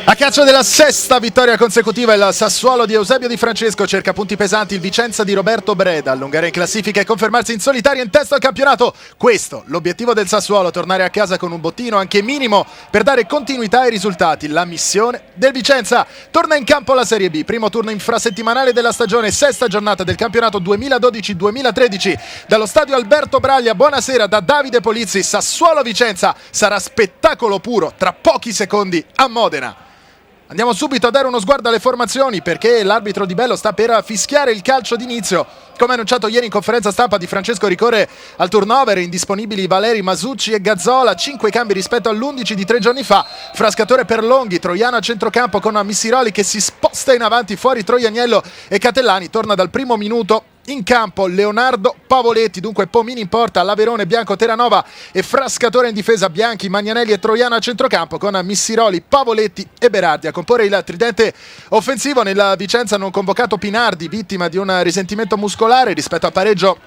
A caccia della sesta vittoria consecutiva, il Sassuolo di Eusebio Di Francesco cerca punti pesanti, il Vicenza di Roberto Breda allungare in classifica e confermarsi in solitaria in testa al campionato. Questo l'obiettivo del Sassuolo, tornare a casa con un bottino anche minimo per dare continuità ai risultati. La missione del Vicenza: torna in campo la Serie B, primo turno infrasettimanale della stagione, sesta giornata del campionato 2012-2013 dallo stadio Alberto Braglia. Buonasera da Davide Polizzi. Sassuolo-Vicenza sarà spettacolo puro tra pochi secondi a Modena. Andiamo subito a dare uno sguardo alle formazioni, perché l'arbitro Di Bello sta per fischiare il calcio d'inizio. Come annunciato ieri in conferenza stampa, Di Francesco ricorre al turnover, indisponibili Valeri, Masucci e Gazzola, 5 cambi rispetto all'11 di 3 giorni fa. Frascatore per Longhi, Troiano a centrocampo con Missiroli che si sposta in avanti, fuori Troianiello e Catellani. Torna dal primo minuto in campo Leonardo Pavoletti, dunque Pomini in porta, Laverone, Bianco, Terranova e Frascatore in difesa, Bianchi, Magnanelli e Troiano a centrocampo con Missiroli, Pavoletti e Berardi a comporre il tridente offensivo. Nella Vicenza non convocato Pinardi, vittima di un risentimento muscolare rispetto al pareggio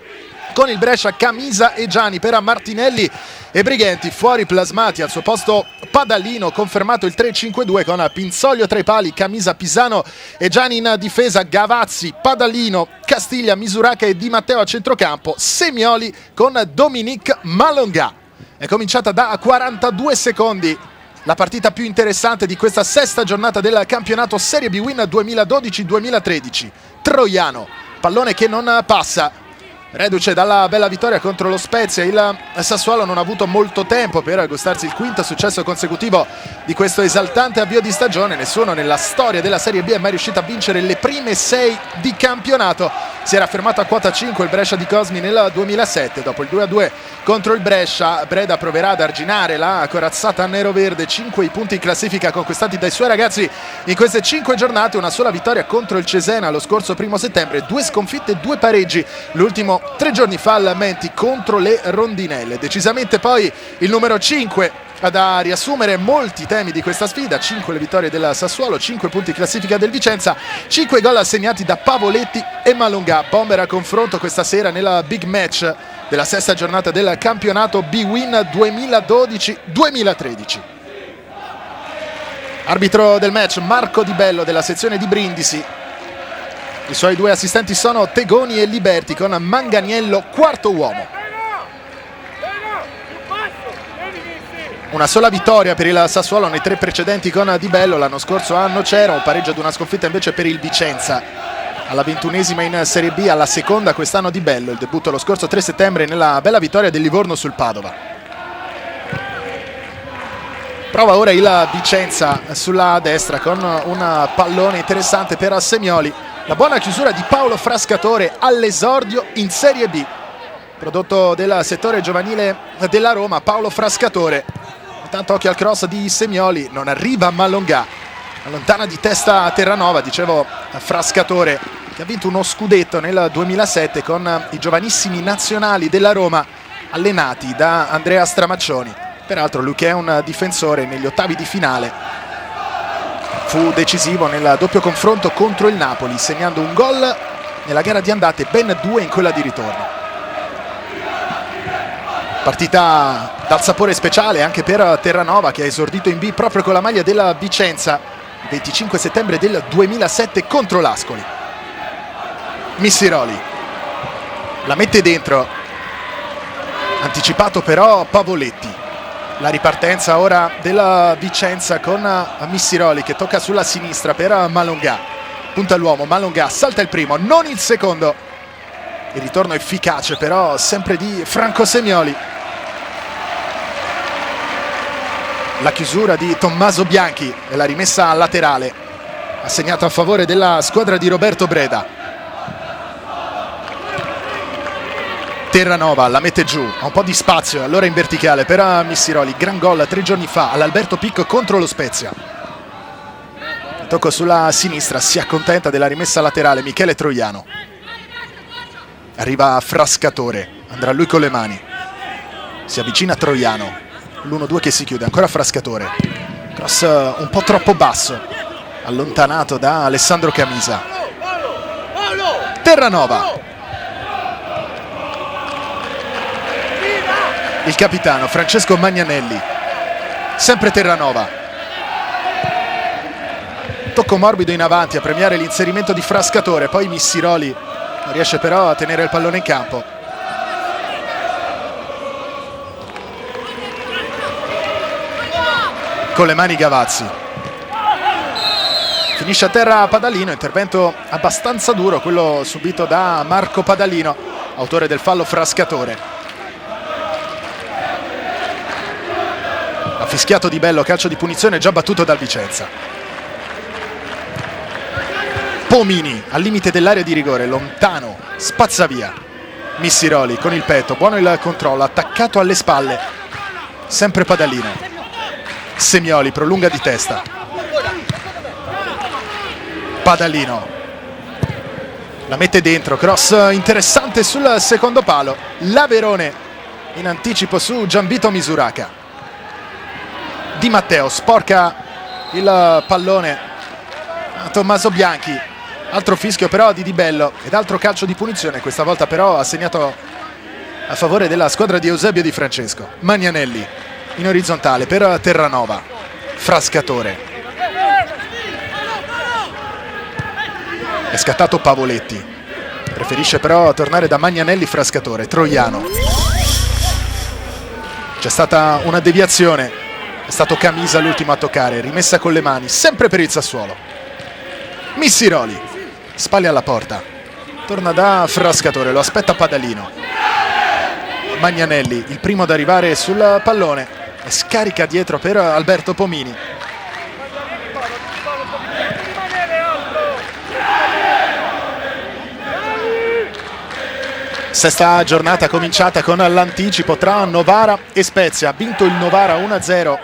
con il Brescia. Camisa e Gianni per Martinelli e Brighenti, fuori plasmati, al suo posto Padalino, confermato il 3-5-2 con Pinzoglio tra i pali, Camisa, Pisano e Gianni in difesa, Gavazzi, Padalino, Castiglia, Misuraca e Di Matteo a centrocampo, Semioli con Dominique Malonga. È cominciata da 42 secondi la partita più interessante di questa sesta giornata del campionato Serie B Win 2012-2013. Troiano, pallone che non passa. Reduce dalla bella vittoria contro lo Spezia, il Sassuolo non ha avuto molto tempo per gustarsi il quinto successo consecutivo di questo esaltante avvio di stagione. Nessuno nella storia della Serie B è mai riuscito a vincere le prime 6 di campionato. Si era fermato a quota 5 il Brescia di Cosmi nel 2007. Dopo il 2-2 contro il Brescia, Breda proverà ad arginare la corazzata nero-verde. 5 i punti in classifica conquistati dai suoi ragazzi in queste 5 giornate, una sola vittoria contro il Cesena lo scorso 1 settembre, 2 sconfitte e 2 pareggi, l'ultimo 3 giorni fa al Menti contro le Rondinelle. Decisamente poi il numero 5 da riassumere molti temi di questa sfida. 5 le vittorie del Sassuolo, 5 punti in classifica del Vicenza, 5 gol assegnati da Pavoletti e Malonga. Bomber a confronto questa sera nella big match della sesta giornata del campionato B-Win 2012-2013. Arbitro del match Marco Di Bello della sezione di Brindisi. I suoi 2 assistenti sono Tegoni e Liberti con Manganiello quarto uomo. Una sola vittoria per il Sassuolo nei 3 precedenti con Di Bello. L'anno scorso a Nocera, un pareggio ad una sconfitta invece per il Vicenza. Alla 21esima in Serie B, alla seconda quest'anno Di Bello. Il debutto lo scorso 3 settembre nella bella vittoria del Livorno sul Padova. Prova ora il Vicenza sulla destra con un pallone interessante per Semioli. La buona chiusura di Paolo Frascatore all'esordio in Serie B. Prodotto del settore giovanile della Roma, Paolo Frascatore. Intanto occhio al cross di Semioli, non arriva Malonga. Allontana di testa a Terranova, dicevo Frascatore, che ha vinto uno scudetto nel 2007 con i giovanissimi nazionali della Roma, allenati da Andrea Stramaccioni. Peraltro lui che è un difensore, negli ottavi di finale fu decisivo nel doppio confronto contro il Napoli, segnando un gol nella gara di andata e ben 2 in quella di ritorno. Partita dal sapore speciale anche per Terranova, che ha esordito in B proprio con la maglia della Vicenza il 25 settembre del 2007 contro l'Ascoli. Missiroli la mette dentro, anticipato però Pavoletti. La ripartenza ora della Vicenza con Missiroli che tocca sulla sinistra per Malonga. Punta l'uomo, Malonga salta il primo, non il secondo. Il ritorno efficace però sempre di Franco Semioli. La chiusura di Tommaso Bianchi e la rimessa laterale ha segnato a favore della squadra di Roberto Breda. Terranova la mette giù, ha un po' di spazio, allora in verticale per Missiroli. Gran gol 3 giorni fa all'Alberto Picco contro lo Spezia. Tocco sulla sinistra, si accontenta della rimessa laterale Michele Troiano. Arriva Frascatore, andrà lui con le mani. Si avvicina Troiano. L'1-2 che si chiude, ancora Frascatore. Cross un po' troppo basso, allontanato da Alessandro Camisa. Terranova. Il capitano Francesco Magnanelli. Sempre Terranova. tocco morbido in avanti a premiare l'inserimento di Frascatore, poi Missiroli non riesce però a tenere il pallone in campo. Con le mani Gavazzi, finisce a terra Padalino, intervento abbastanza duro quello subito da Marco Padalino, autore del fallo Frascatore. Ha fischiato Di Bello, calcio di punizione già battuto dal Vicenza. Pomini al limite dell'area di rigore, lontano, spazza via. Missiroli con il petto, buono il controllo, attaccato alle spalle, sempre Padalino. Semioli prolunga di testa. Padalino la mette dentro, cross interessante sul secondo palo. Laverone in anticipo su Gianvito Misuraka. Di Matteo sporca il pallone a Tommaso Bianchi. Altro fischio però di Di Bello ed altro calcio di punizione, questa volta però assegnato a favore della squadra di Eusebio Di Francesco. Magnanelli in orizzontale per Terranova. Frascatore. È scattato Pavoletti, preferisce però tornare da Magnanelli. Frascatore. Troiano, c'è stata una deviazione, è stato Camisa l'ultimo a toccare, rimessa con le mani sempre per il Sassuolo. Missiroli, spalle alla porta, torna da Frascatore, lo aspetta Padalino. Magnanelli il primo ad arrivare sul pallone e scarica dietro per Alberto Pomini. Sesta giornata cominciata con l'anticipo tra Novara e Spezia. Ha vinto il Novara 1-0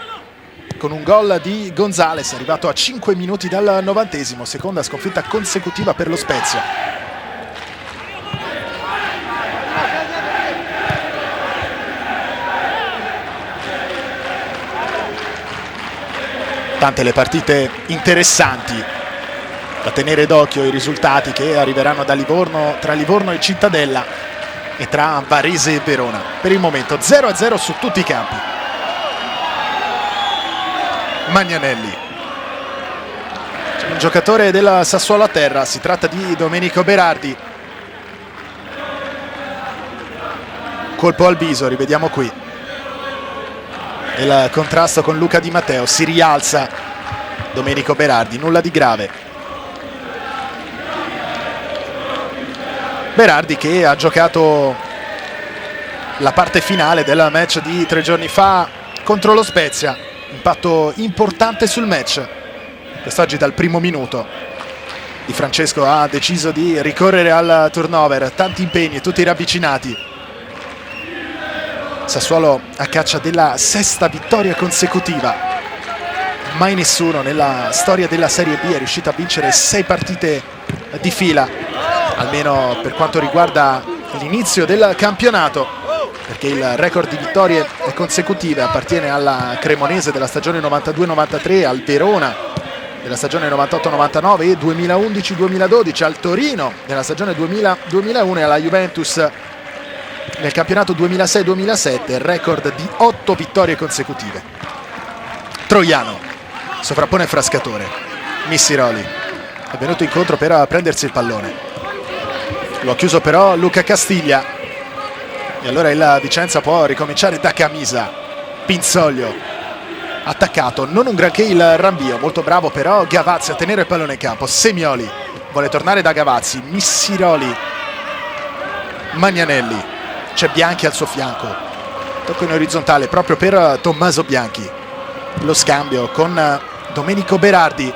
con un gol di Gonzales arrivato a 5 minuti dal 90°, seconda sconfitta consecutiva per lo Spezia. Tante le partite interessanti da tenere d'occhio, i risultati che arriveranno da Livorno, tra Livorno e Cittadella e tra Varese e Verona. Per il momento 0-0 su tutti i campi. Magnanelli, un giocatore della Sassuolo a terra, si tratta di Domenico Berardi. Colpo al viso, rivediamo qui il contrasto con Luca Di Matteo. Si rialza Domenico Berardi, nulla di grave. Berardi che ha giocato la parte finale del match di 3 giorni fa contro lo Spezia, impatto importante sul match. Quest'oggi dal primo minuto Di Francesco ha deciso di ricorrere al turnover, tanti impegni, tutti ravvicinati. Sassuolo a caccia della 6ª vittoria consecutiva. Mai nessuno nella storia della Serie B è riuscito a vincere 6 partite di fila, almeno per quanto riguarda l'inizio del campionato, perché il record di vittorie consecutive appartiene alla Cremonese della stagione 92-93, al Verona della stagione 98-99 e 2011-2012, al Torino nella stagione 2000-2001 e alla Juventus nel campionato 2006-2007, record di 8 vittorie consecutive. Troiano sovrappone Frascatore. Missiroli è venuto incontro per prendersi il pallone, lo ha chiuso però Luca Castiglia e allora il Vicenza può ricominciare da Camisa. Pinzoglio attaccato, non un granché il rinvio, molto bravo però Gavazzi a tenere il pallone in campo. Semioli vuole tornare da Gavazzi. Missiroli. Magnanelli, c'è Bianchi al suo fianco, tocco in orizzontale proprio per Tommaso Bianchi. Lo scambio con Domenico Berardi,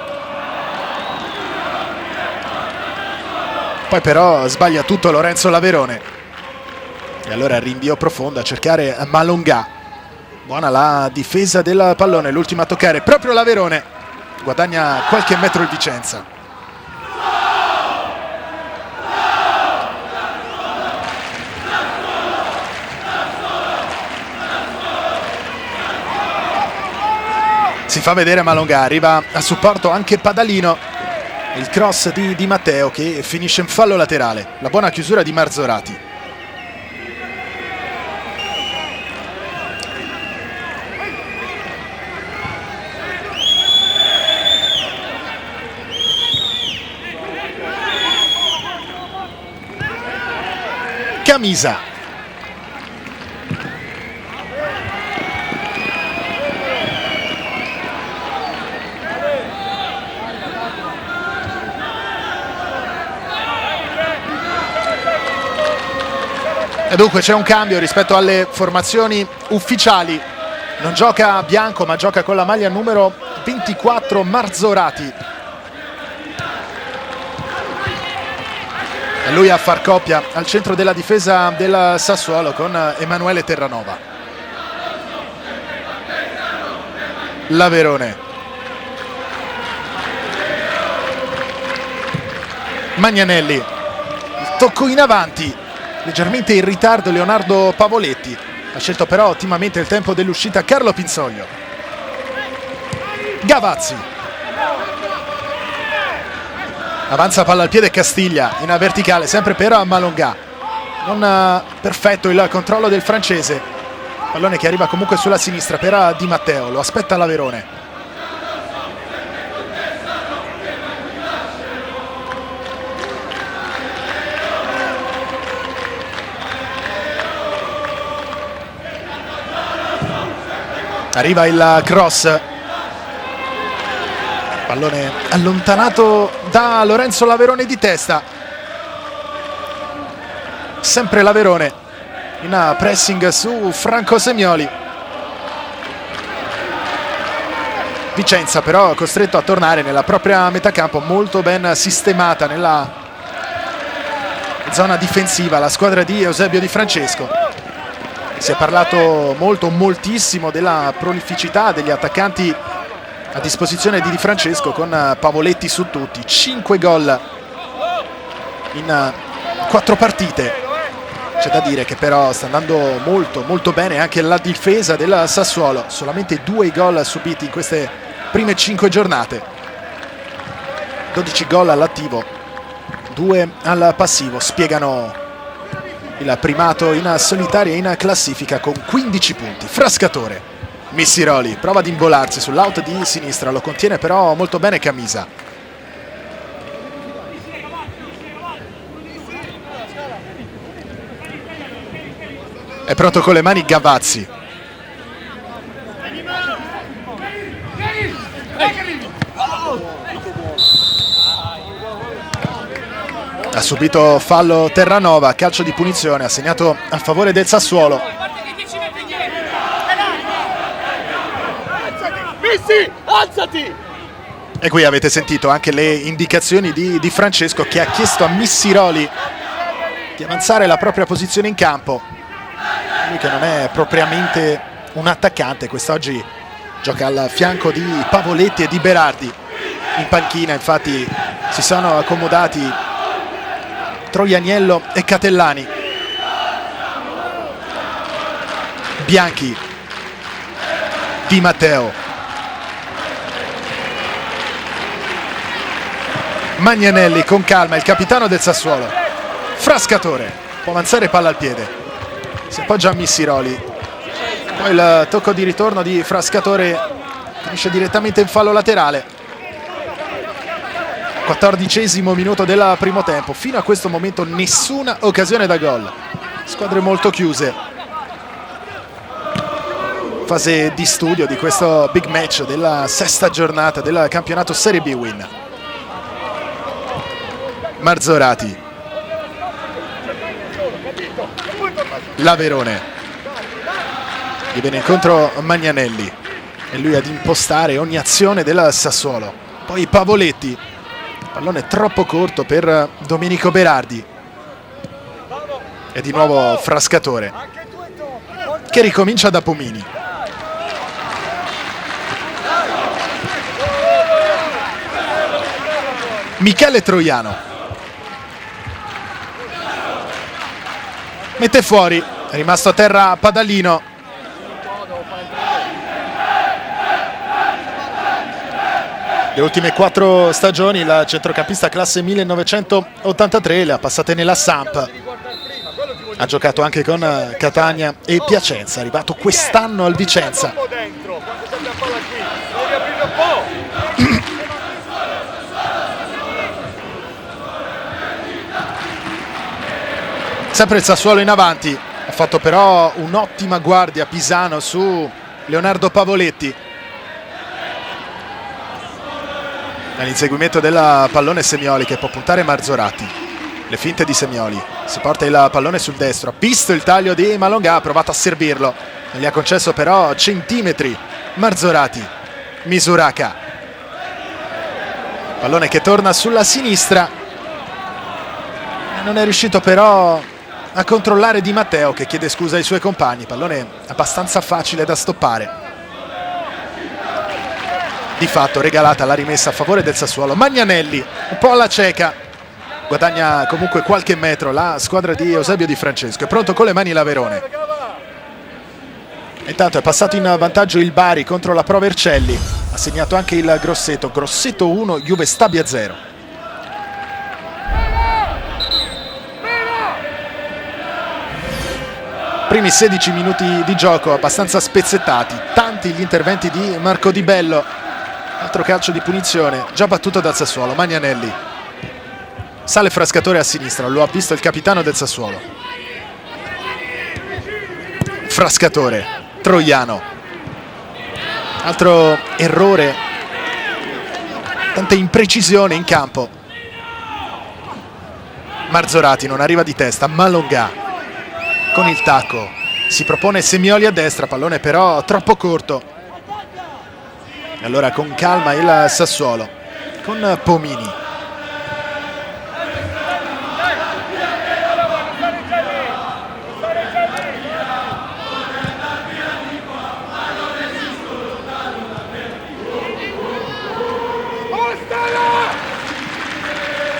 poi però sbaglia tutto Lorenzo Laverone e allora rinvio profondo a cercare Malongà. Buona la difesa del pallone, l'ultima a toccare proprio Laverone, guadagna qualche metro il Vicenza. Si fa vedere Malongà, arriva a supporto anche Padalino. Il cross di Di Matteo che finisce in fallo laterale. La buona chiusura di Marzorati. Camisa. E dunque c'è un cambio rispetto alle formazioni ufficiali. Non gioca Bianco ma gioca con la maglia numero 24 Marzorati. E lui a far coppia al centro della difesa del Sassuolo con Emanuele Terranova. Laverone. Magnanelli. Il tocco in avanti. Leggermente in ritardo Leonardo Pavoletti. Ha scelto però ottimamente il tempo dell'uscita Carlo Pinzoglio. Gavazzi. Avanza palla al piede Castiglia in verticale, sempre per Malongà. Non perfetto il controllo del francese. Pallone che arriva comunque sulla sinistra per Di Matteo. Lo aspetta Laverone. Arriva il cross. Pallone allontanato da Lorenzo Laverone di testa. Sempre Laverone in pressing su Franco Semioli. Vicenza però costretto a tornare nella propria metà campo, molto ben sistemata nella zona difensiva la squadra di Eusebio Di Francesco. Si è parlato moltissimo della prolificità degli attaccanti a disposizione di Di Francesco, con Pavoletti su tutti. 5 gol in 4 partite. C'è da dire che però sta andando molto bene anche la difesa del Sassuolo. Solamente 2 gol subiti in queste prime 5 giornate. 12 gol all'attivo, 2 al passivo. Spiegano il primato in solitaria in classifica con 15 punti. Frascatore. Missiroli prova ad involarsi sull'out di sinistra, lo contiene però molto bene Camisa. È pronto con le mani Gavazzi. Ha subito fallo Terranova, calcio di punizione, ha segnato a favore del Sassuolo. Alzati! E qui avete sentito anche le indicazioni di Francesco, che ha chiesto a Missiroli di avanzare la propria posizione in campo. Lui che non è propriamente un attaccante, quest'oggi gioca al fianco di Pavoletti e di Berardi. In panchina infatti si sono accomodati Troianiello e Catellani. Bianchi. Di Matteo. Magnanelli con calma, il capitano del Sassuolo. Frascatore. Può avanzare palla al piede. Si appoggia a Missiroli. Poi il tocco di ritorno di Frascatore finisce direttamente in fallo laterale. 14° minuto del primo tempo. Fino a questo momento nessuna occasione da gol. Squadre molto chiuse. Fase di studio di questo big match della 6ª giornata del campionato Serie B Win. Marzorati. Laverone. Gli viene incontro Magnanelli. E lui ad impostare ogni azione del Sassuolo. Poi Pavoletti. Pallone troppo corto per Domenico Berardi. E di nuovo Frascatore, che ricomincia da Pomini. Michele Troiano. Mette fuori, è rimasto a terra Padalino. Le ultime 4 stagioni il centrocampista classe 1983 le ha passate nella Samp. Ha giocato anche con Catania e Piacenza, è arrivato quest'anno al Vicenza. Sempre il Sassuolo in avanti, ha fatto però un'ottima guardia Pisano su Leonardo Pavoletti. All'inseguimento del pallone Semioli che può puntare Marzorati. Le finte di Semioli, si porta il pallone sul destro, ha visto il taglio di Malongà, ha provato a servirlo, non gli ha concesso però centimetri Marzorati. Misuraka, pallone che torna sulla sinistra, non è riuscito però a controllare Di Matteo che chiede scusa ai suoi compagni. Pallone abbastanza facile da stoppare, di fatto regalata la rimessa a favore del Sassuolo. Magnanelli un po' alla cieca, guadagna comunque qualche metro la squadra di Eusebio Di Francesco. È pronto con le mani l'Averone. Intanto è passato in vantaggio il Bari contro la Pro Vercelli, ha segnato anche il Grosseto. Grosseto 1, Juve Stabia 0. Primi 16 minuti di gioco abbastanza spezzettati, tanti gli interventi di Marco Di Bello. Altro calcio di punizione già battuto dal Sassuolo. Magnanelli, sale Frascatore a sinistra, lo ha visto il capitano del Sassuolo. Frascatore, Troiano, altro errore, tante imprecisioni in campo. Marzorati non arriva di testa, Malongà con il tacco si propone Semioli a destra, pallone però troppo corto. Allora con calma il Sassuolo con Pomini.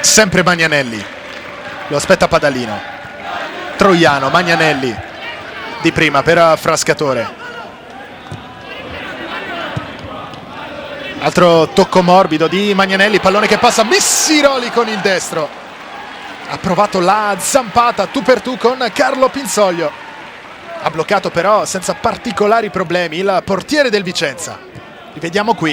Sempre Magnanelli, lo aspetta Padalino. Troiano, Magnanelli di prima per Frascatore. Altro tocco morbido di Magnanelli, pallone che passa Missiroli con il destro. Ha provato la zampata tu per tu con Carlo Pinzoglio. Ha bloccato però senza particolari problemi il portiere del Vicenza. Rivediamo qui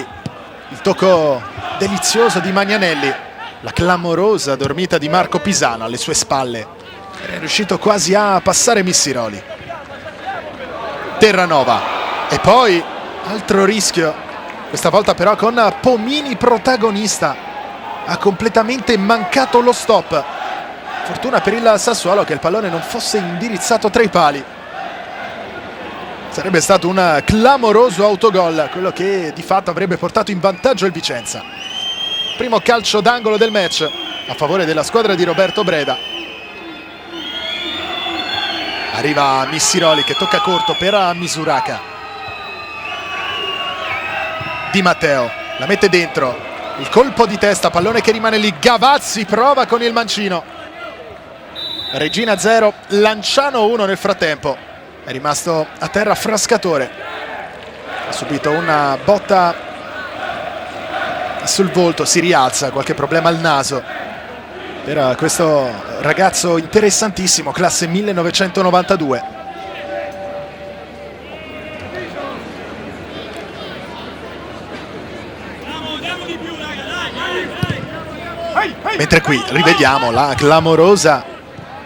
il tocco delizioso di Magnanelli, la clamorosa dormita di Marco Pisano alle sue spalle. È riuscito quasi a passare Missiroli. Terranova e poi altro rischio. Questa volta però con Pomini protagonista, ha completamente mancato lo stop. Fortuna per il Sassuolo che il pallone non fosse indirizzato tra i pali. Sarebbe stato un clamoroso autogol, quello che di fatto avrebbe portato in vantaggio il Vicenza. Primo calcio d'angolo del match a favore della squadra di Roberto Breda. Arriva Missiroli che tocca corto per Misuraka. Di Matteo la mette dentro, il colpo di testa, pallone che rimane lì. Gavazzi prova con il mancino. Regina 0, Lanciano 1 nel frattempo. È rimasto a terra Frascatore, ha subito una botta sul volto, si rialza, qualche problema al naso per questo ragazzo interessantissimo, classe 1992. Mentre qui rivediamo la clamorosa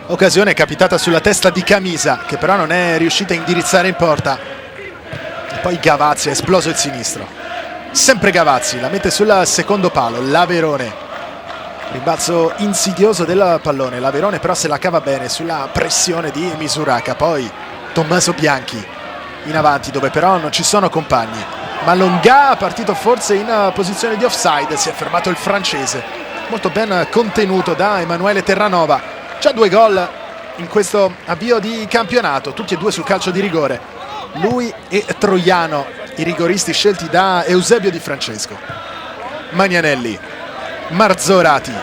occasione capitata sulla testa di Camisa, che però non è riuscita a indirizzare in porta. E poi Gavazzi, è esploso il sinistro. Sempre Gavazzi, la mette sul secondo palo. L'Averone, rimbalzo insidioso del pallone. L'Averone però se la cava bene sulla pressione di Misuraka. Poi Tommaso Bianchi in avanti, dove però non ci sono compagni. Malongà, partito forse in posizione di offside, si è fermato il francese. Molto ben contenuto da Emanuele Terranova. Già 2 gol in questo avvio di campionato, tutti e due sul calcio di rigore. Lui e Troiano, i rigoristi scelti da Eusebio Di Francesco. Magnanelli, Marzorati.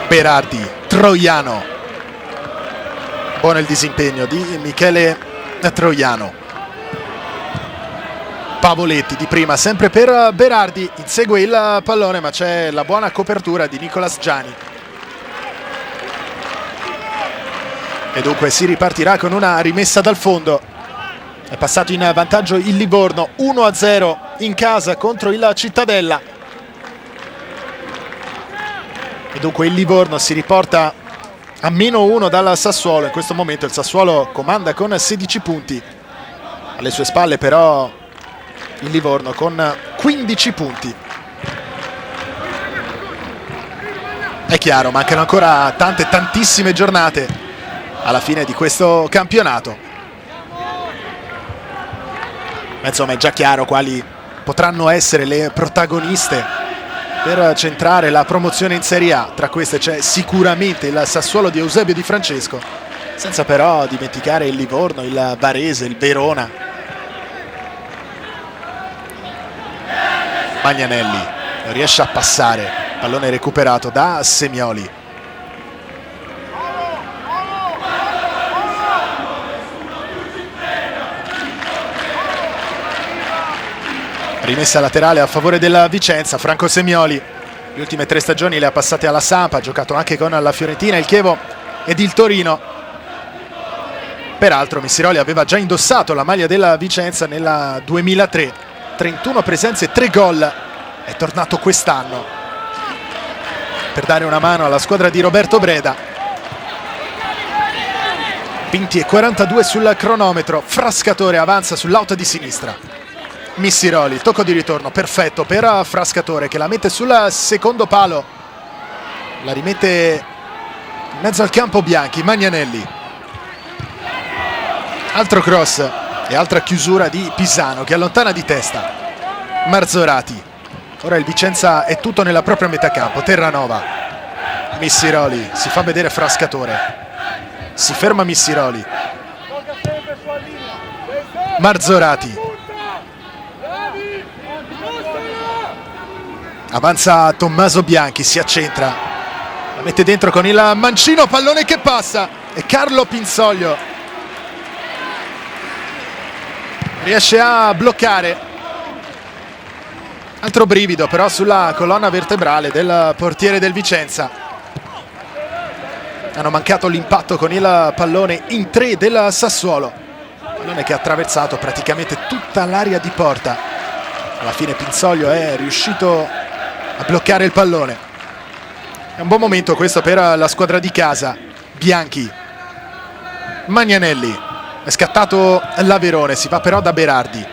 Berardi, Troiano. Buono il disimpegno di Michele Troiano. Pavoletti di prima, sempre per Berardi, insegue il pallone ma c'è la buona copertura di Nicolas Giani. E dunque si ripartirà con una rimessa dal fondo. È passato in vantaggio il Livorno 1-0 in casa contro il Cittadella. E dunque il Livorno si riporta a -1 dal Sassuolo. In questo momento il Sassuolo comanda con 16 punti. Alle sue spalle però il Livorno con 15 punti. È chiaro, mancano ancora tantissime giornate alla fine di questo campionato. Ma insomma è già chiaro quali potranno essere le protagoniste per centrare la promozione in Serie A. Tra queste c'è sicuramente il Sassuolo di Eusebio Di Francesco, senza però dimenticare il Livorno, il Varese, il Verona. Magnanelli non riesce a passare, pallone recuperato da Semioli. Rimessa laterale a favore della Vicenza. Franco Semioli le ultime 3 stagioni le ha passate alla Samp, ha giocato anche con la Fiorentina, il Chievo ed il Torino. Peraltro Missiroli aveva già indossato la maglia della Vicenza nel 2003, 31 presenze, 3 gol. È tornato quest'anno per dare una mano alla squadra di Roberto Breda. 20:42 sul cronometro. Frascatore avanza sull'auto di sinistra. Missiroli, tocco di ritorno perfetto per Frascatore che la mette sul secondo palo, la rimette in mezzo al campo Bianchi. Magnanelli, altro cross e altra chiusura di Pisano che allontana di testa Marzorati. Ora il Vicenza è tutto nella propria metà campo. Terranova, Missiroli, si fa vedere Frascatore, si ferma Missiroli, Marzorati, avanza Tommaso Bianchi, si accentra, la mette dentro con il mancino, pallone che passa e Carlo Pinzoglio riesce a bloccare. Altro brivido però sulla colonna vertebrale del portiere del Vicenza. Hanno mancato l'impatto con il pallone in 3 del Sassuolo, pallone che ha attraversato praticamente tutta l'area di porta. Alla fine Pinzoglio è riuscito a bloccare il pallone. È un buon momento questo per la squadra di casa. Bianchi, Magnanelli, è scattato l'Averone, si va però da Berardi.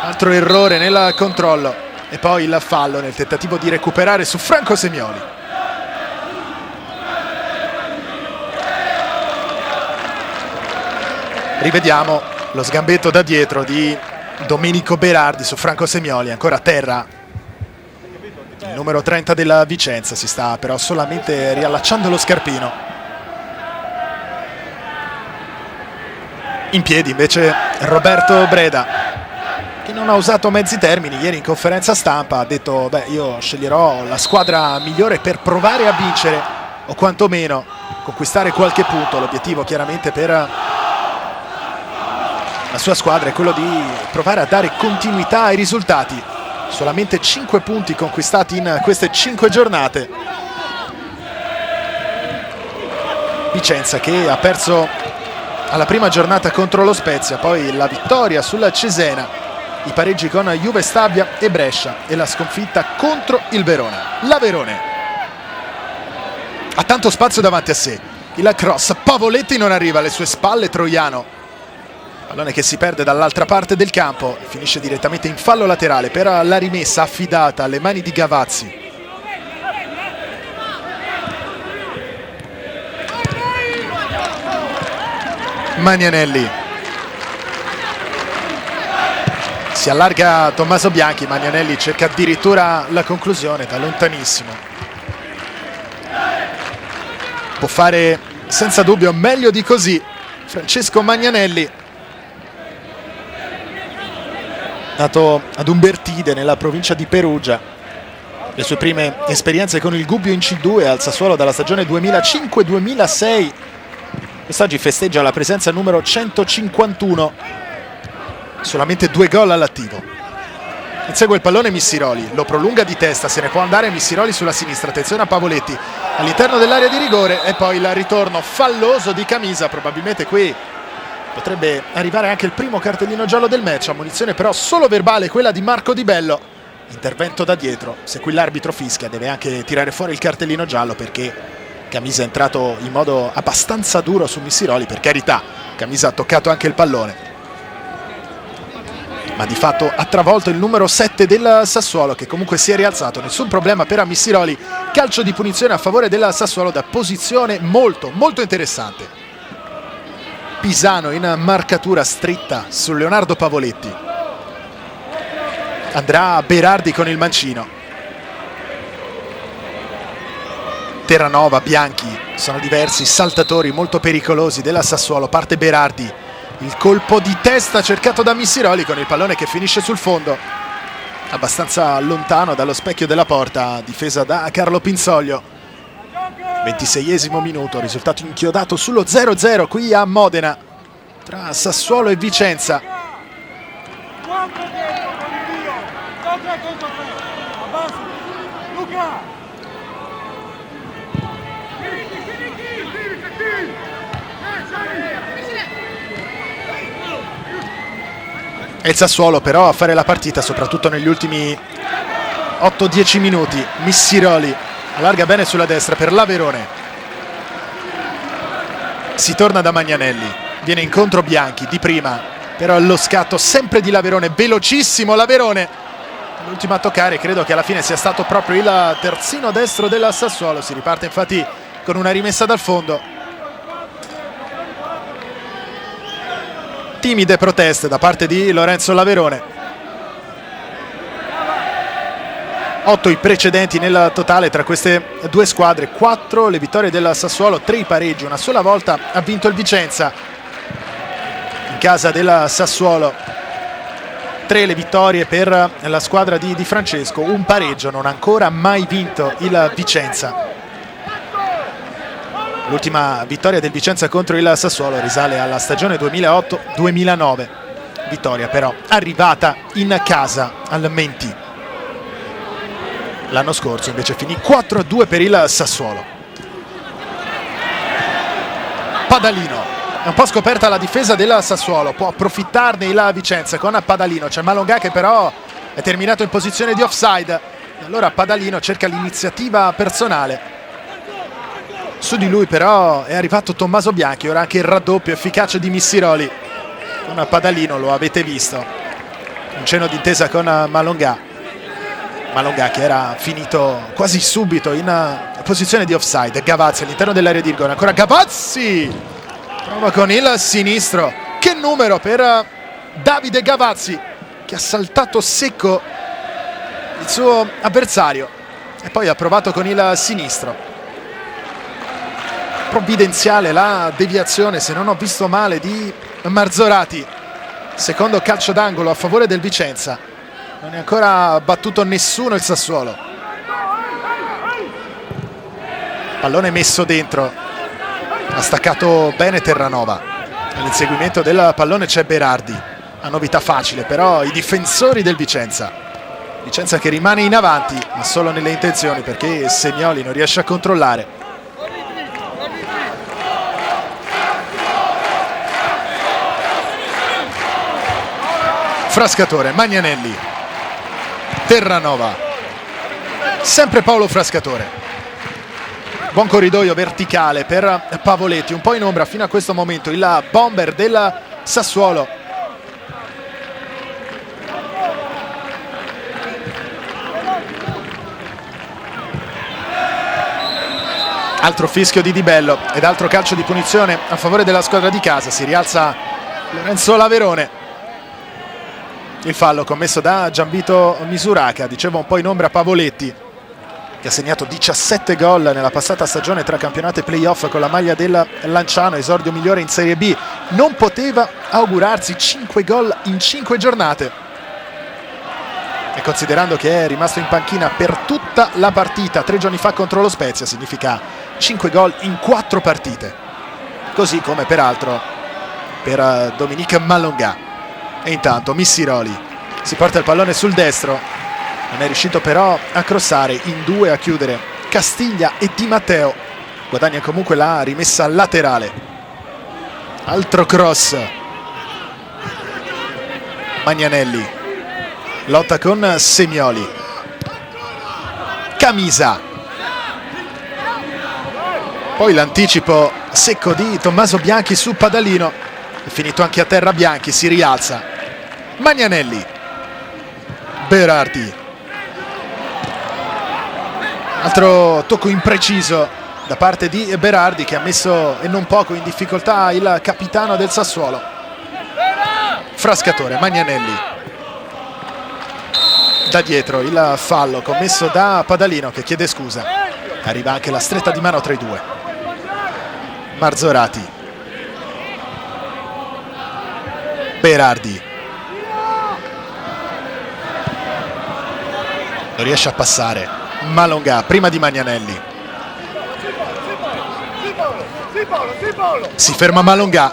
Altro errore nel controllo e poi il fallo nel tentativo di recuperare su Franco Semioli. Rivediamo lo sgambetto da dietro di Domenico Berardi su Franco Semioli, ancora a terra. Il numero 30 della Vicenza si sta però solamente riallacciando lo scarpino. In piedi invece Roberto Breda, che non ha usato mezzi termini. Ieri in conferenza stampa ha detto: beh, io sceglierò la squadra migliore per provare a vincere o quantomeno conquistare qualche punto. L'obiettivo chiaramente per la sua squadra è quello di provare a dare continuità ai risultati. Solamente 5 punti conquistati in queste 5 giornate. Vicenza che ha perso alla prima giornata contro lo Spezia, poi la vittoria sulla Cesena, i pareggi con Juve Stabia e Brescia e la sconfitta contro il Verona. L'Averone ha tanto spazio davanti a sé, il cross, Pavoletti non arriva alle sue spalle, Troiano, pallone che si perde dall'altra parte del campo, finisce direttamente in fallo laterale per la rimessa affidata alle mani di Gavazzi. Magnanelli, si allarga Tommaso Bianchi, Magnanelli cerca addirittura la conclusione da lontanissimo. Può fare senza dubbio meglio di così Francesco Magnanelli, nato ad Umbertide nella provincia di Perugia. Le sue prime esperienze con il Gubbio in C2 al Sassuolo dalla stagione 2005-2006. Quest'oggi festeggia la presenza numero 151, solamente 2 gol all'attivo. Insegue il pallone Missiroli, lo prolunga di testa, se ne può andare Missiroli sulla sinistra, attenzione a Pavoletti all'interno dell'area di rigore e poi il ritorno falloso di Camisa. Probabilmente qui potrebbe arrivare anche il primo cartellino giallo del match, ammonizione però solo verbale, quella di Marco Di Bello. Intervento da dietro. Se qui l'arbitro fischia deve anche tirare fuori il cartellino giallo, perché Camisa è entrato in modo abbastanza duro su Missiroli. Per carità, Camisa ha toccato anche il pallone, ma di fatto ha travolto il numero 7 del Sassuolo, che comunque si è rialzato. Nessun problema per Missiroli. Calcio di punizione a favore del Sassuolo da posizione molto interessante. Pisano in marcatura stretta su Leonardo Pavoletti. Andrà Berardi con il mancino. Terranova, Bianchi sono diversi saltatori molto pericolosi della Sassuolo. Parte Berardi, il colpo di testa cercato da Missiroli con il pallone che finisce sul fondo, abbastanza lontano dallo specchio della porta, difesa da Carlo Pinzoglio. 26esimo minuto, risultato inchiodato sullo 0-0 qui a Modena tra Sassuolo e Vicenza. E il Sassuolo però a fare la partita, soprattutto negli ultimi 8-10 minuti. Missiroli allarga bene sulla destra per Laverone. Si torna da Magnanelli, viene incontro Bianchi di prima, però lo scatto sempre di Laverone, velocissimo Laverone. L'ultimo a toccare credo che alla fine sia stato proprio il terzino destro della Sassuolo. Si riparte infatti con una rimessa dal fondo. Timide proteste da parte di Lorenzo Laverone. 8 i precedenti nel totale tra queste due squadre, 4 le vittorie del Sassuolo, 3 i pareggi. Una sola volta ha vinto il Vicenza in casa della Sassuolo. 3 le vittorie per la squadra di Francesco, un pareggio, non ha ancora mai vinto il Vicenza. L'ultima vittoria del Vicenza contro il Sassuolo risale alla stagione 2008-2009, vittoria però arrivata in casa al Menti. L'anno scorso invece finì 4-2 per il Sassuolo. Padalino, è un po' scoperta la difesa del Sassuolo, può approfittarne il Vicenza con Padalino. C'è Malongà che però è terminato in posizione di offside, allora Padalino cerca l'iniziativa personale. Su di lui però è arrivato Tommaso Bianchi. Ora anche il raddoppio efficace di Missiroli con Padalino, lo avete visto, un cenno d'intesa con Malongà. Malongà che era finito quasi subito in posizione di offside. Gavazzi all'interno dell'area di rigore, ancora Gavazzi, prova con il sinistro. Che numero per Davide Gavazzi, che ha saltato secco il suo avversario e poi ha provato con il sinistro. Provvidenziale la deviazione, se non ho visto male, di Marzorati. Secondo calcio d'angolo a favore del Vicenza. Non è ancora battuto nessuno il Sassuolo. Pallone messo dentro, ha staccato bene Terranova. Nell'inseguimento del pallone c'è Berardi. A novità facile però i difensori del Vicenza. Vicenza che rimane in avanti, ma solo nelle intenzioni, perché Semioli non riesce a controllare. Frascatore, Magnanelli, Terranova, sempre Paolo Frascatore. Buon corridoio verticale per Pavoletti, un po' in ombra fino a questo momento il bomber del Sassuolo. Altro fischio di Di Bello ed altro calcio di punizione a favore della squadra di casa. Si rialza Lorenzo Laverone. Il fallo commesso da Gianvito Misuraka, dicevo un po' in ombra Pavoletti, che ha segnato 17 gol nella passata stagione tra campionato e playoff con la maglia del Lanciano, esordio migliore in Serie B. Non poteva augurarsi 5 gol in 5 giornate. E considerando che è rimasto in panchina per tutta la partita 3 giorni fa contro lo Spezia, significa 5 gol in 4 partite. Così come peraltro per Dominique Malongà. E intanto Missiroli si porta il pallone sul destro, non è riuscito però a crossare, in 2 a chiudere Castiglia e Di Matteo. Guadagna comunque la rimessa laterale. Altro cross. Magnanelli lotta con Semioli. Camisa. Poi l'anticipo secco di Tommaso Bianchi su Padalino. È finito anche a terra Bianchi, si rialza. Magnanelli. Berardi. Altro tocco impreciso da parte di Berardi, che ha messo e non poco in difficoltà il capitano del Sassuolo. Frascatore, Magnanelli. Da dietro il fallo commesso da Padalino, che chiede scusa. Arriva anche la stretta di mano tra i due. Marzorati. Berardi. Non riesce a passare. Malongà prima di Magnanelli. Si ferma Malongà.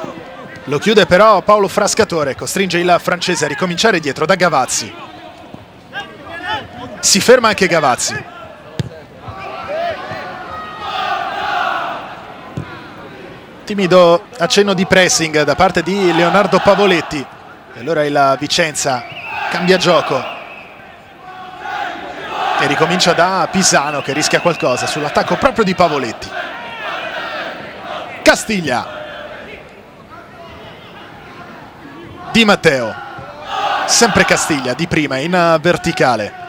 Lo chiude però Paolo Frascatore. Costringe il francese a ricominciare dietro da Gavazzi. Si ferma anche Gavazzi. Timido accenno di pressing da parte di Leonardo Pavoletti. E allora il Vicenza cambia gioco. E ricomincia da Pisano, che rischia qualcosa sull'attacco proprio di Pavoletti. Castiglia. Di Matteo. Sempre Castiglia di prima in verticale.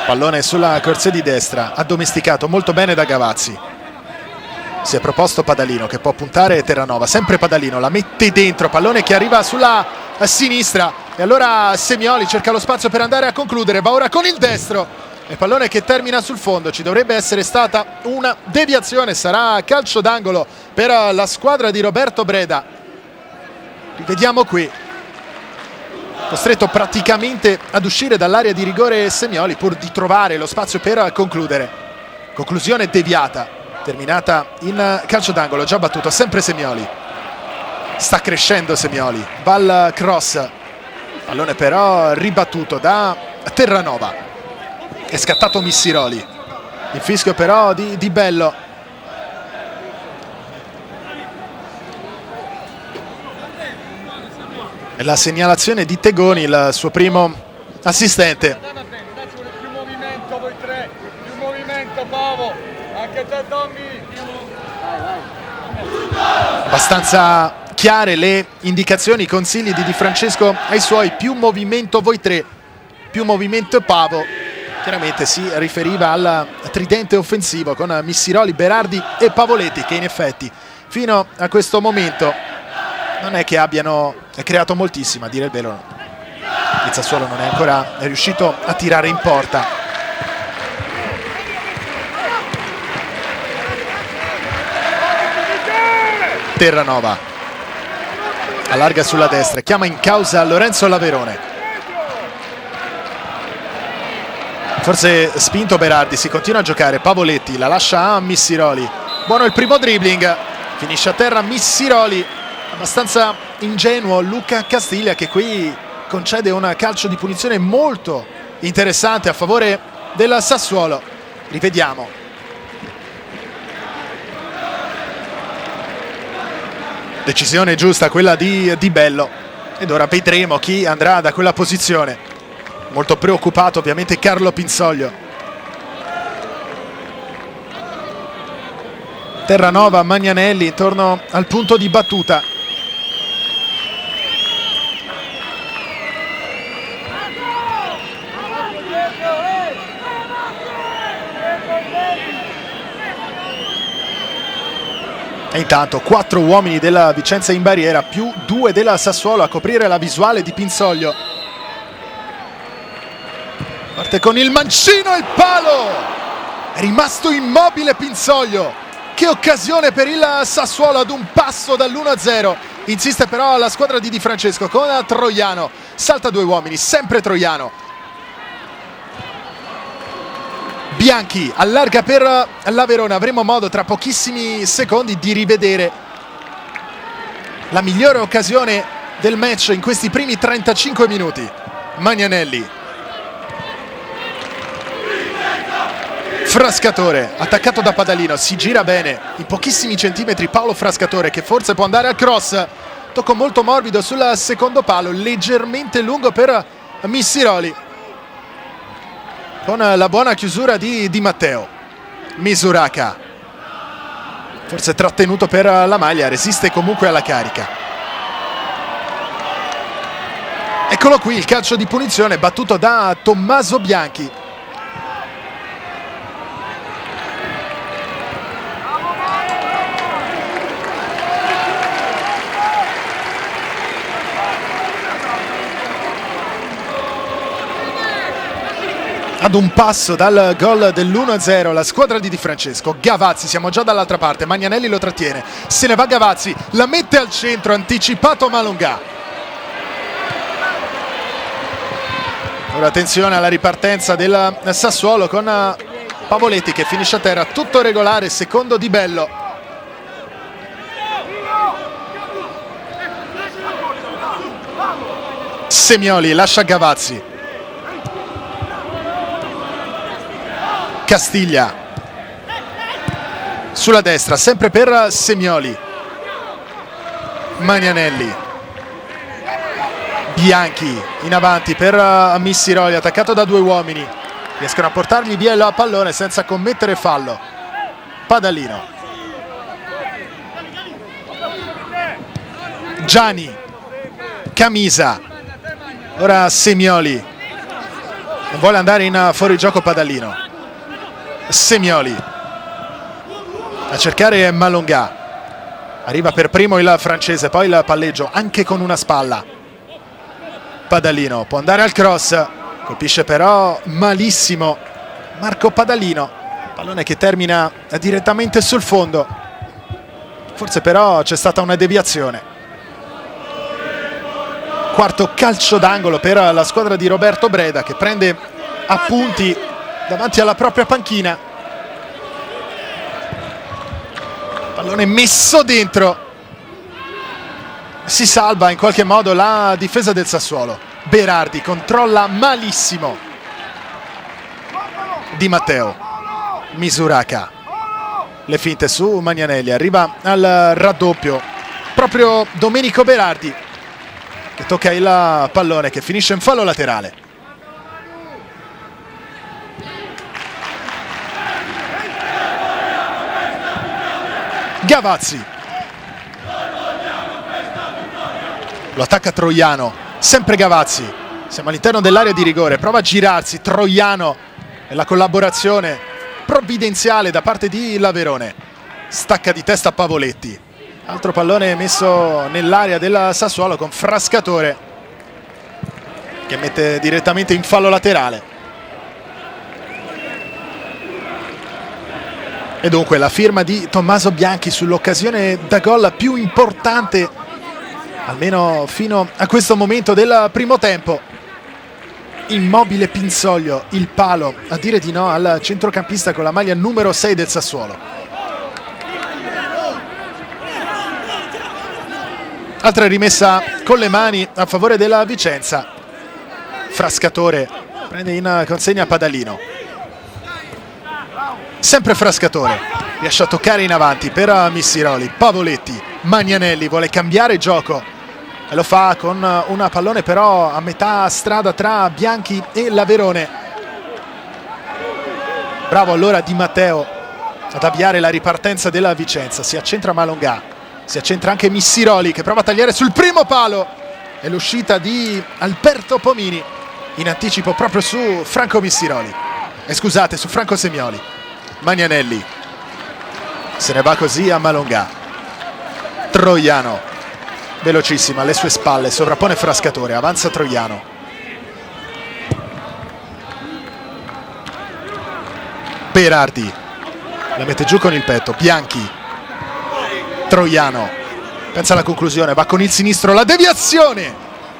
Pallone sulla corsia di destra, addomesticato molto bene da Gavazzi. Si è proposto Padalino, che può puntare Terranova. Sempre Padalino, la mette dentro, pallone che arriva sulla sinistra. E allora Semioli cerca lo spazio per andare a concludere. Va ora con il destro. E pallone che termina sul fondo. Ci dovrebbe essere stata una deviazione. Sarà calcio d'angolo per la squadra di Roberto Breda. Rivediamo qui. Costretto praticamente ad uscire dall'area di rigore Semioli pur di trovare lo spazio per concludere. Conclusione deviata, terminata in calcio d'angolo, già battuto, sempre Semioli. Sta crescendo Semioli, va al cross, pallone però ribattuto da Terranova. È scattato Missiroli, il fischio però di Bello. La segnalazione di Tegoni, il suo primo assistente. Più movimento voi tre, più movimento Pavo, anche te Tommy. Abbastanza chiare le indicazioni, i consigli di Di Francesco ai suoi: più movimento voi tre, più movimento Pavo. Chiaramente si riferiva al tridente offensivo con Missiroli, Berardi e Pavoletti, che in effetti fino a questo momento non è che abbiano creato moltissimo, a dire il vero. Il Sassuolo non è ancora riuscito a tirare in porta. Terranova allarga sulla destra, chiama in causa Lorenzo Laverone. Forse spinto Berardi, si continua a giocare. Pavoletti la lascia a Missiroli. Buono il primo dribbling, finisce a terra Missiroli. Abbastanza ingenuo Luca Castiglia, che qui concede un calcio di punizione molto interessante a favore del Sassuolo. Rivediamo. Decisione giusta quella di Bello. Ed ora vedremo chi andrà da quella posizione. Molto preoccupato ovviamente Carlo Pinsoglio. Terranova, Magnanelli intorno al punto di battuta. E intanto 4 uomini della Vicenza in barriera più 2 della Sassuolo a coprire la visuale di Pinsoglio. Parte con il mancino e il palo! È rimasto immobile Pinsoglio. Che occasione per il Sassuolo ad un passo dall'1-0. Insiste però la squadra di Di Francesco con Troiano. Salta 2 uomini, sempre Troiano. Bianchi allarga per la Verona. Avremo modo tra pochissimi secondi di rivedere la migliore occasione del match in questi primi 35 minuti. Magnanelli. Frascatore, attaccato da Padalino, si gira bene in pochissimi centimetri Paolo Frascatore, che forse può andare al cross. Tocco molto morbido sul secondo palo, leggermente lungo per Missiroli, con la buona chiusura di Di Matteo. Misuraka, forse trattenuto per la maglia, resiste comunque alla carica. Eccolo qui il calcio di punizione battuto da Tommaso Bianchi. Ad un passo dal gol dell'1-0 la squadra di Di Francesco. Gavazzi, siamo già dall'altra parte, Magnanelli lo trattiene, se ne va Gavazzi, la mette al centro, anticipato Malungà. Ora attenzione alla ripartenza del Sassuolo con Pavoletti che finisce a terra, tutto regolare, secondo Di Bello. Semioli lascia Gavazzi. Castiglia sulla destra, sempre per Semioli. Magnanelli, Bianchi in avanti per Missiroli, attaccato da due uomini, riescono a portargli via il pallone senza commettere fallo. Padalino, Gianni, Camisa, ora Semioli, non vuole andare in fuorigioco Padalino. Semioli a cercare Malungà, arriva per primo il francese, poi il palleggio anche con una spalla. Padalino può andare al cross, colpisce però malissimo Marco Padalino, pallone che termina direttamente sul fondo, forse però c'è stata una deviazione. Quarto calcio d'angolo per la squadra di Roberto Breda che prende appunti davanti alla propria panchina. Pallone messo dentro, si salva in qualche modo la difesa del Sassuolo. Berardi controlla malissimo Di Matteo. Misuraka, le finte su Magnanelli, arriva al raddoppio proprio Domenico Berardi che tocca il pallone che finisce in fallo laterale. Gavazzi, lo attacca Troiano, sempre Gavazzi, siamo all'interno dell'area di rigore, prova a girarsi Troiano e la collaborazione provvidenziale da parte di Laverone, stacca di testa Pavoletti, altro pallone messo nell'area del Sassuolo con Frascatore che mette direttamente in fallo laterale. E dunque la firma di Tommaso Bianchi sull'occasione da gol più importante, almeno fino a questo momento del primo tempo. Immobile Pinsoglio, il palo a dire di no al centrocampista con la maglia numero 6 del Sassuolo. Altra rimessa con le mani a favore della Vicenza. Frascatore prende in consegna Padalino. Sempre Frascatore, riesce a toccare in avanti per Missiroli. Pavoletti, Magnanelli vuole cambiare gioco e lo fa con una pallone però a metà strada tra Bianchi e Laverone. Bravo allora Di Matteo ad avviare la ripartenza della Vicenza. Si accentra Malungà, si accentra anche Missiroli che prova a tagliare sul primo palo e l'uscita di Alberto Pomini in anticipo proprio su Franco Missiroli, scusate, su Franco Semioli. Magnanelli se ne va così a Malungà. Troiano velocissima alle sue spalle, sovrappone Frascatore, avanza Troiano. Berardi la mette giù con il petto. Bianchi, Troiano pensa alla conclusione, va con il sinistro, la deviazione,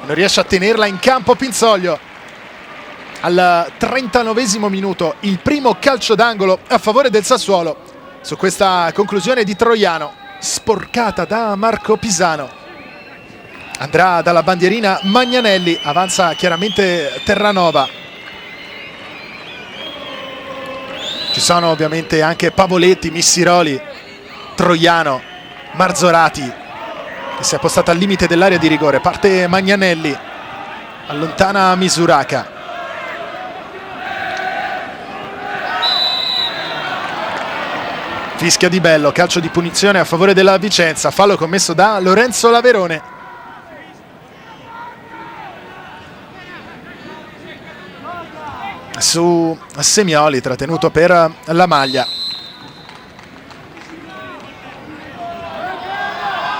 non riesce a tenerla in campo Pinsoglio. Al 39esimo minuto il primo calcio d'angolo a favore del Sassuolo su questa conclusione di Troiano, sporcata da Marco Pisano. Andrà dalla bandierina Magnanelli, avanza chiaramente Terranova. Ci sono ovviamente anche Pavoletti, Missiroli, Troiano, Marzorati che si è appostato al limite dell'area di rigore. Parte Magnanelli, allontana Misuraka. Fischia Di Bello, calcio di punizione a favore della Vicenza, fallo commesso da Lorenzo Laverone. Su Semioli, trattenuto per la maglia.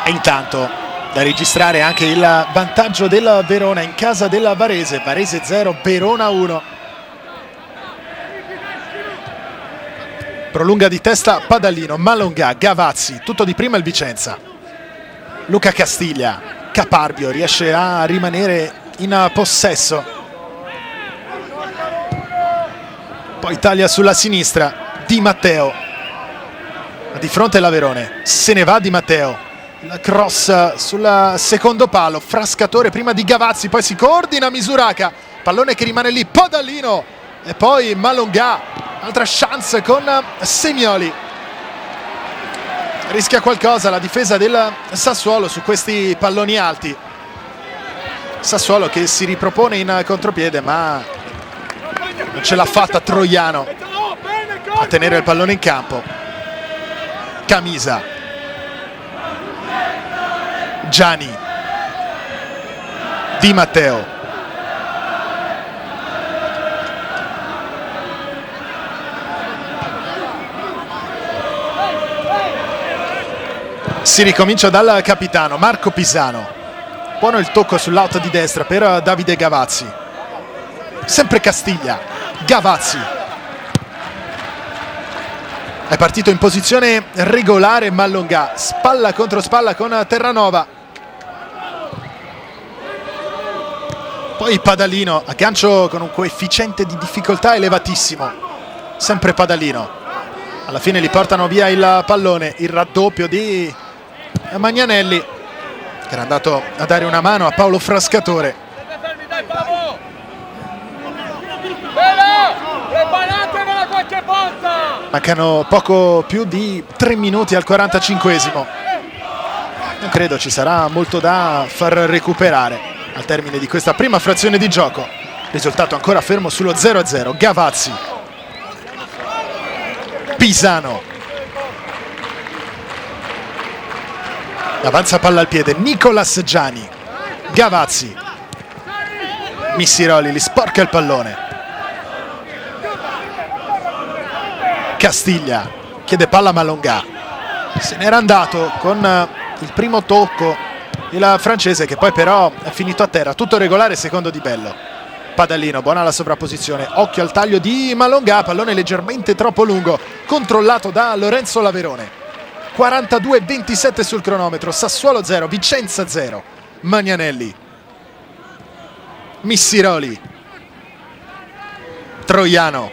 E intanto da registrare anche il vantaggio del Verona in casa della Varese. Varese 0, Verona 1. Prolunga di testa Padalino, Malongà, Gavazzi, tutto di prima il Vicenza. Luca Castiglia, Caparbio, riesce a rimanere in possesso. Poi taglia sulla sinistra Di Matteo. Di fronte l'Averone, se ne va Di Matteo. Il cross sul secondo palo, Frascatore prima di Gavazzi, poi si coordina Misuraka. Pallone che rimane lì, Padalino. E poi Malongà. Altra chance con Semioli. Rischia qualcosa la difesa del Sassuolo su questi palloni alti. Sassuolo che si ripropone in contropiede, ma non ce l'ha fatta Troiano a tenere il pallone in campo. Camisa, Gianni, Di Matteo. Si ricomincia dal capitano Marco Pisano. Buono il tocco sull'out di destra per Davide Gavazzi. Sempre Castiglia, Gavazzi. È partito in posizione regolare Malongà, spalla contro spalla con Terranova. Poi Padalino, aggancio con un coefficiente di difficoltà elevatissimo. Sempre Padalino. Alla fine li portano via il pallone, il raddoppio di Magnanelli, che era andato a dare una mano a Paolo Frascatore. Mancano poco più di 3 minuti al 45esimo. Non credo ci sarà molto da far recuperare al termine di questa prima frazione di gioco. Risultato ancora fermo sullo 0-0. Gavazzi, Pisano, avanza palla al piede Nicolas Gianni, Gavazzi, Missiroli, li sporca il pallone. Castiglia chiede palla a Malongà, se n'era andato con il primo tocco il francese, che poi però è finito a terra. Tutto regolare secondo Di Bello. Padalino, buona la sovrapposizione, occhio al taglio di Malongà, pallone leggermente troppo lungo, controllato da Lorenzo Laverone. 42-27 sul cronometro, Sassuolo 0, Vicenza 0. Magnanelli, Missiroli, Troiano,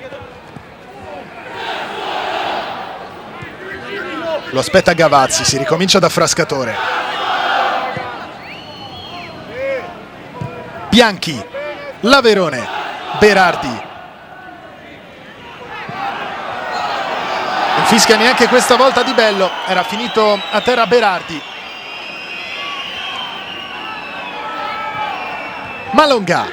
lo aspetta Gavazzi, si ricomincia da Frascatore. Bianchi, Laverone, Berardi. Non fischia neanche questa volta Di Bello, era finito a terra Berardi. Malongà,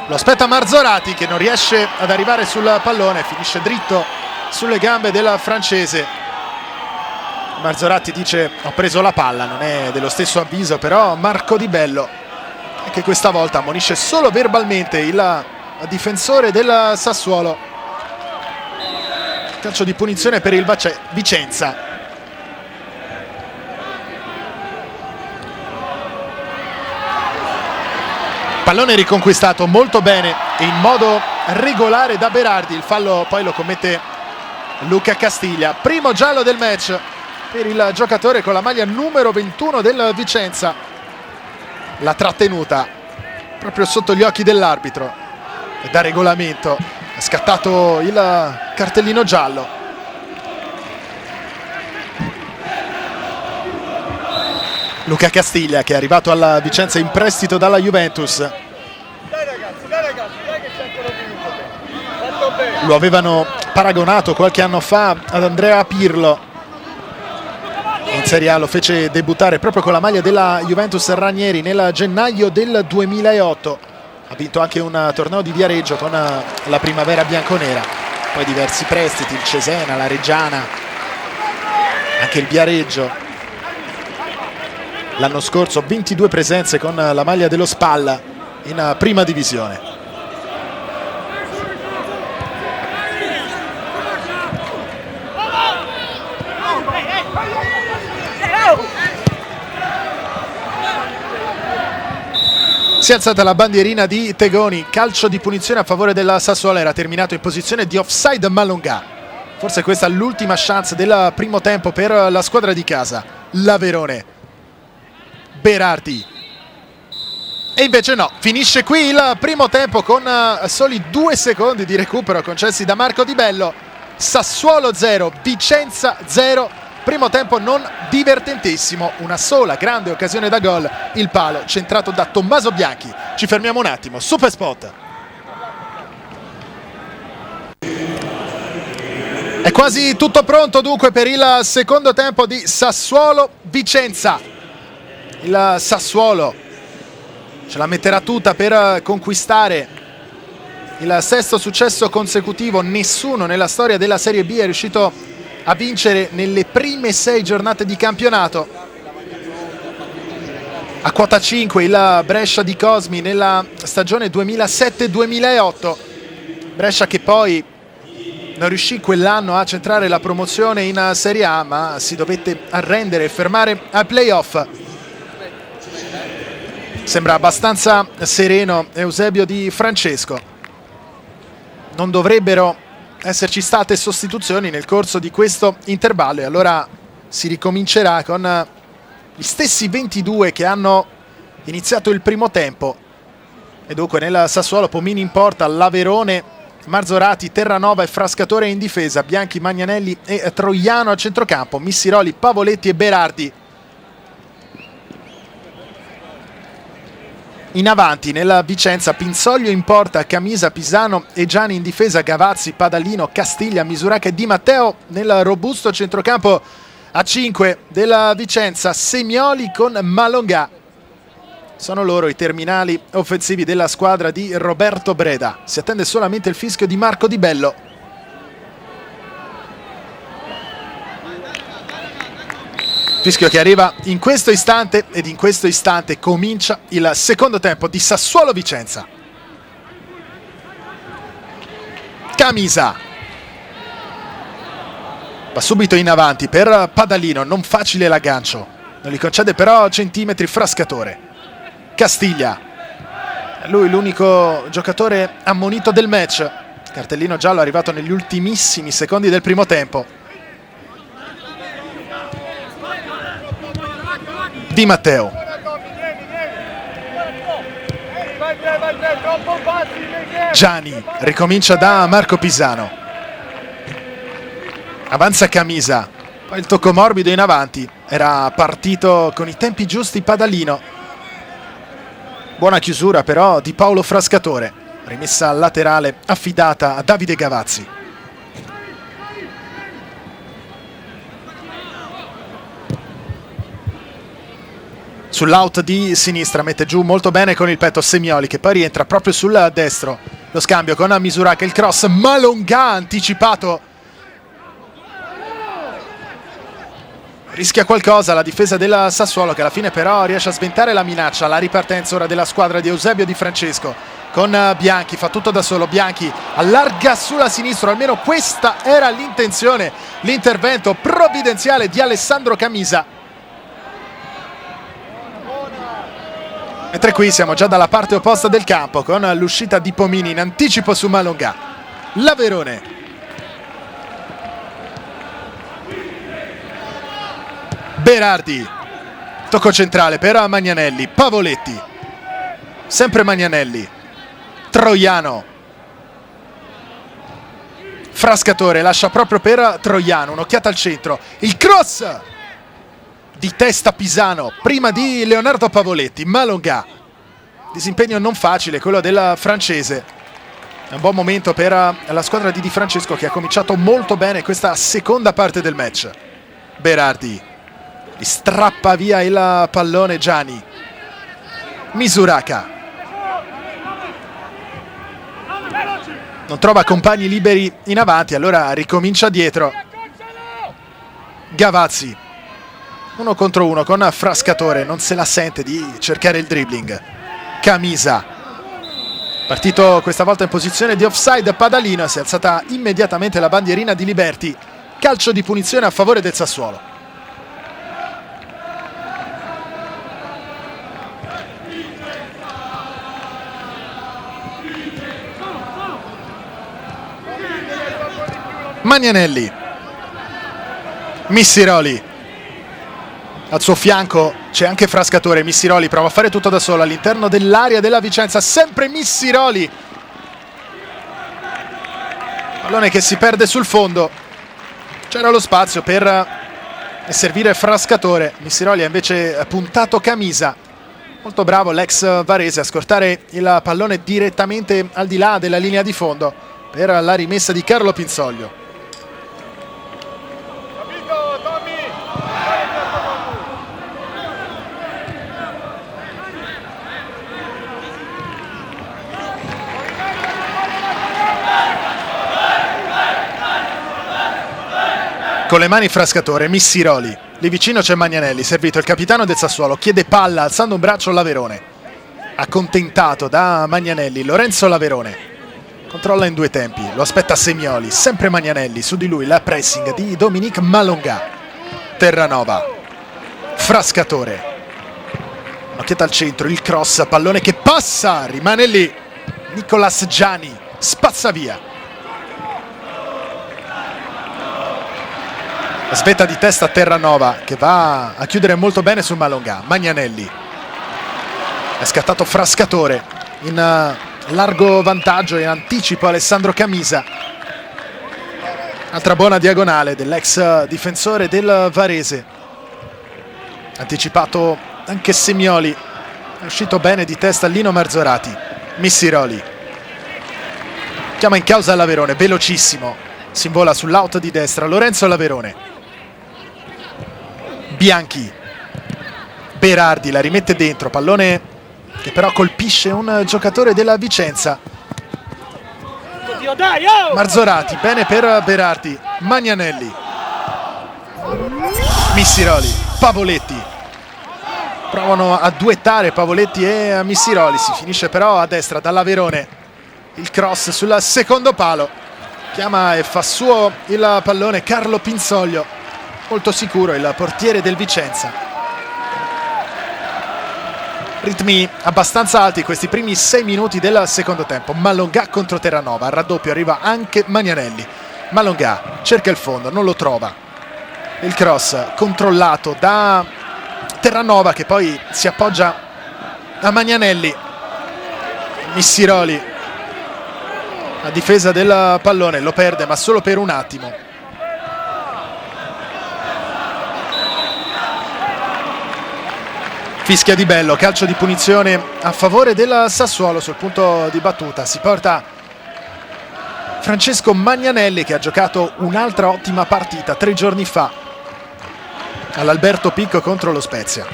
lo aspetta Marzorati, che non riesce ad arrivare sul pallone, finisce dritto sulle gambe del francese. Marzorati dice: ho preso la palla, non è dello stesso avviso però Marco Di Bello, che questa volta ammonisce solo verbalmente il difensore del Sassuolo. Calcio di punizione per il Vicenza. Pallone riconquistato molto bene e in modo regolare da Berardi. Il fallo poi lo commette Luca Castiglia. Primo giallo del match per il giocatore con la maglia numero 21 del Vicenza. La trattenuta proprio sotto gli occhi dell'arbitro, e da regolamento è scattato il cartellino giallo. Luca Castiglia, che è arrivato alla Vicenza in prestito dalla Juventus. Dai che c'è ancora un minuto. Fatto bene. Lo avevano paragonato qualche anno fa ad Andrea Pirlo. Serie A lo fece debuttare proprio con la maglia della Juventus Ranieri nel gennaio del 2008. Ha vinto anche un torneo di Viareggio con la Primavera bianconera, poi diversi prestiti, il Cesena, la Reggiana, anche il Viareggio. L'anno scorso 22 presenze con la maglia dello Spalla in prima divisione. Si è alzata la bandierina di Tegoni, calcio di punizione a favore della Sassuolo, era terminato in posizione di offside Malongà. Forse questa è l'ultima chance del primo tempo per la squadra di casa, l'Averone. Berardi. E invece no, finisce qui il primo tempo con soli 2 secondi di recupero concessi da Marco Di Bello. Sassuolo 0, Vicenza 0. Primo tempo non divertentissimo, una sola grande occasione da gol, il palo centrato da Tommaso Bianchi. Ci fermiamo un attimo, super spot. È quasi tutto pronto dunque per il secondo tempo di Sassuolo-Vicenza. Il Sassuolo ce la metterà tutta per conquistare il 6° successo consecutivo. Nessuno nella storia della Serie B è riuscito a vincere nelle prime 6 giornate di campionato. A quota 5 il Brescia di Cosmi nella stagione 2007-2008. Brescia che poi non riuscì quell'anno a centrare la promozione in Serie A, ma si dovette arrendere e fermare ai playoff. Sembra abbastanza sereno Eusebio Di Francesco. Non dovrebbero esserci state sostituzioni nel corso di questo intervallo e allora si ricomincerà con gli stessi 22 che hanno iniziato il primo tempo. E dunque nel Sassuolo Pomini in porta, Laverone, Marzorati, Terranova e Frascatore in difesa, Bianchi, Magnanelli e Troiano a centrocampo, Missiroli, Pavoletti e Berardi. In avanti nella Vicenza, Pinzoglio in porta, Camisa, Pisano e Gianni in difesa, Gavazzi, Padalino, Castiglia, Misuraca e Di Matteo nel robusto centrocampo a 5 della Vicenza, Semioli con Malongà. Sono loro i terminali offensivi della squadra di Roberto Breda. Si attende solamente il fischio di Marco Di Bello. Fischio che arriva in questo istante ed in questo istante comincia il secondo tempo di Sassuolo-Vicenza. Camisa va subito in avanti per Padalino, non facile l'aggancio, non gli concede però centimetri Frascatore. Castiglia, lui l'unico giocatore ammonito del match, cartellino giallo arrivato negli ultimissimi secondi del primo tempo. Di Matteo. Gianni ricomincia da Marco Pisano. Avanza Camisa. Poi il tocco morbido in avanti. Era partito con i tempi giusti Padalino. Buona chiusura però di Paolo Frascatore. Rimessa laterale affidata a Davide Gavazzi. Sull'out di sinistra mette giù molto bene con il petto Semioli, che poi rientra proprio sul destro. Lo scambio con Misuraca, il cross, Malongà anticipato. Rischia qualcosa la difesa della Sassuolo, che alla fine però riesce a sventare la minaccia. La ripartenza ora della squadra di Eusebio Di Francesco con Bianchi, fa tutto da solo. Bianchi allarga sulla sinistra, almeno questa era l'intenzione. L'intervento provvidenziale di Alessandro Camisa. Mentre qui siamo già dalla parte opposta del campo con l'uscita di Pomini in anticipo su Malongà. Laverone. Berardi. Tocco centrale per Magnanelli. Pavoletti. Sempre Magnanelli. Troiano. Frascatore lascia proprio per Troiano. Un'occhiata al centro. Il cross di testa Pisano, prima di Leonardo Pavoletti. Malongà, disimpegno non facile quello della francese. È un buon momento per la squadra di Di Francesco, che ha cominciato molto bene questa seconda parte del match. Berardi, strappa via il pallone Gianni. Misuraka non trova compagni liberi in avanti, allora ricomincia dietro. Gavazzi 1 contro 1 con Frascatore, non se la sente di cercare il dribbling. Camisa, partito questa volta in posizione di offside. Padalino, si è alzata immediatamente la bandierina di Liberti. Calcio di punizione a favore del Sassuolo. Magnanelli, Missiroli, al suo fianco c'è anche Frascatore. Missiroli prova a fare tutto da solo all'interno dell'area della Vicenza, sempre Missiroli, pallone che si perde sul fondo, c'era lo spazio per servire Frascatore. Missiroli ha invece puntato Camisa, molto bravo l'ex varese a scortare il pallone direttamente al di là della linea di fondo per la rimessa di Carlo Pinsoglio. Con le mani Frascatore, Missiroli, lì vicino c'è Magnanelli, servito il capitano del Sassuolo, chiede palla alzando un braccio Laverone, accontentato da Magnanelli. Lorenzo Laverone controlla in 2 tempi, lo aspetta Semioli, sempre Magnanelli, su di lui la pressing di Dominique Malonga. Terranova, Frascatore, un'occhiata al centro, il cross, pallone che passa, rimane lì, Nicolas Gianni spazza via. Aspetta di testa Terranova che va a chiudere molto bene su Malonga. Magnanelli, è scattato Frascatore in largo vantaggio, in anticipo Alessandro Camisa. Altra buona diagonale dell'ex difensore del Varese, anticipato anche Semioli, è uscito bene di testa Lino Marzorati. Missiroli chiama in causa Laverone, velocissimo, si invola sull'out di destra Lorenzo Laverone. Bianchi, Berardi la rimette dentro, pallone che però colpisce un giocatore della Vicenza. Marzorati, bene per Berardi. Magnanelli, Missiroli, Pavoletti, provano a duettare Pavoletti e Missiroli, si finisce però a destra da Laverone. Il cross sul secondo palo, chiama e fa suo il pallone Carlo Pinsoglio, molto sicuro il portiere del Vicenza. Ritmi abbastanza alti questi primi 6 minuti del secondo tempo. Malonga contro Terranova, al raddoppio arriva anche Magnanelli. Malonga cerca il fondo, non lo trova. Il cross controllato da Terranova che poi si appoggia a Magnanelli. Missiroli, a difesa del pallone, lo perde ma solo per un attimo. Fischia Di Bello, calcio di punizione a favore del Sassuolo. Sul punto di battuta si porta Francesco Magnanelli, che ha giocato un'altra ottima partita 3 giorni fa all'Alberto Picco contro lo Spezia.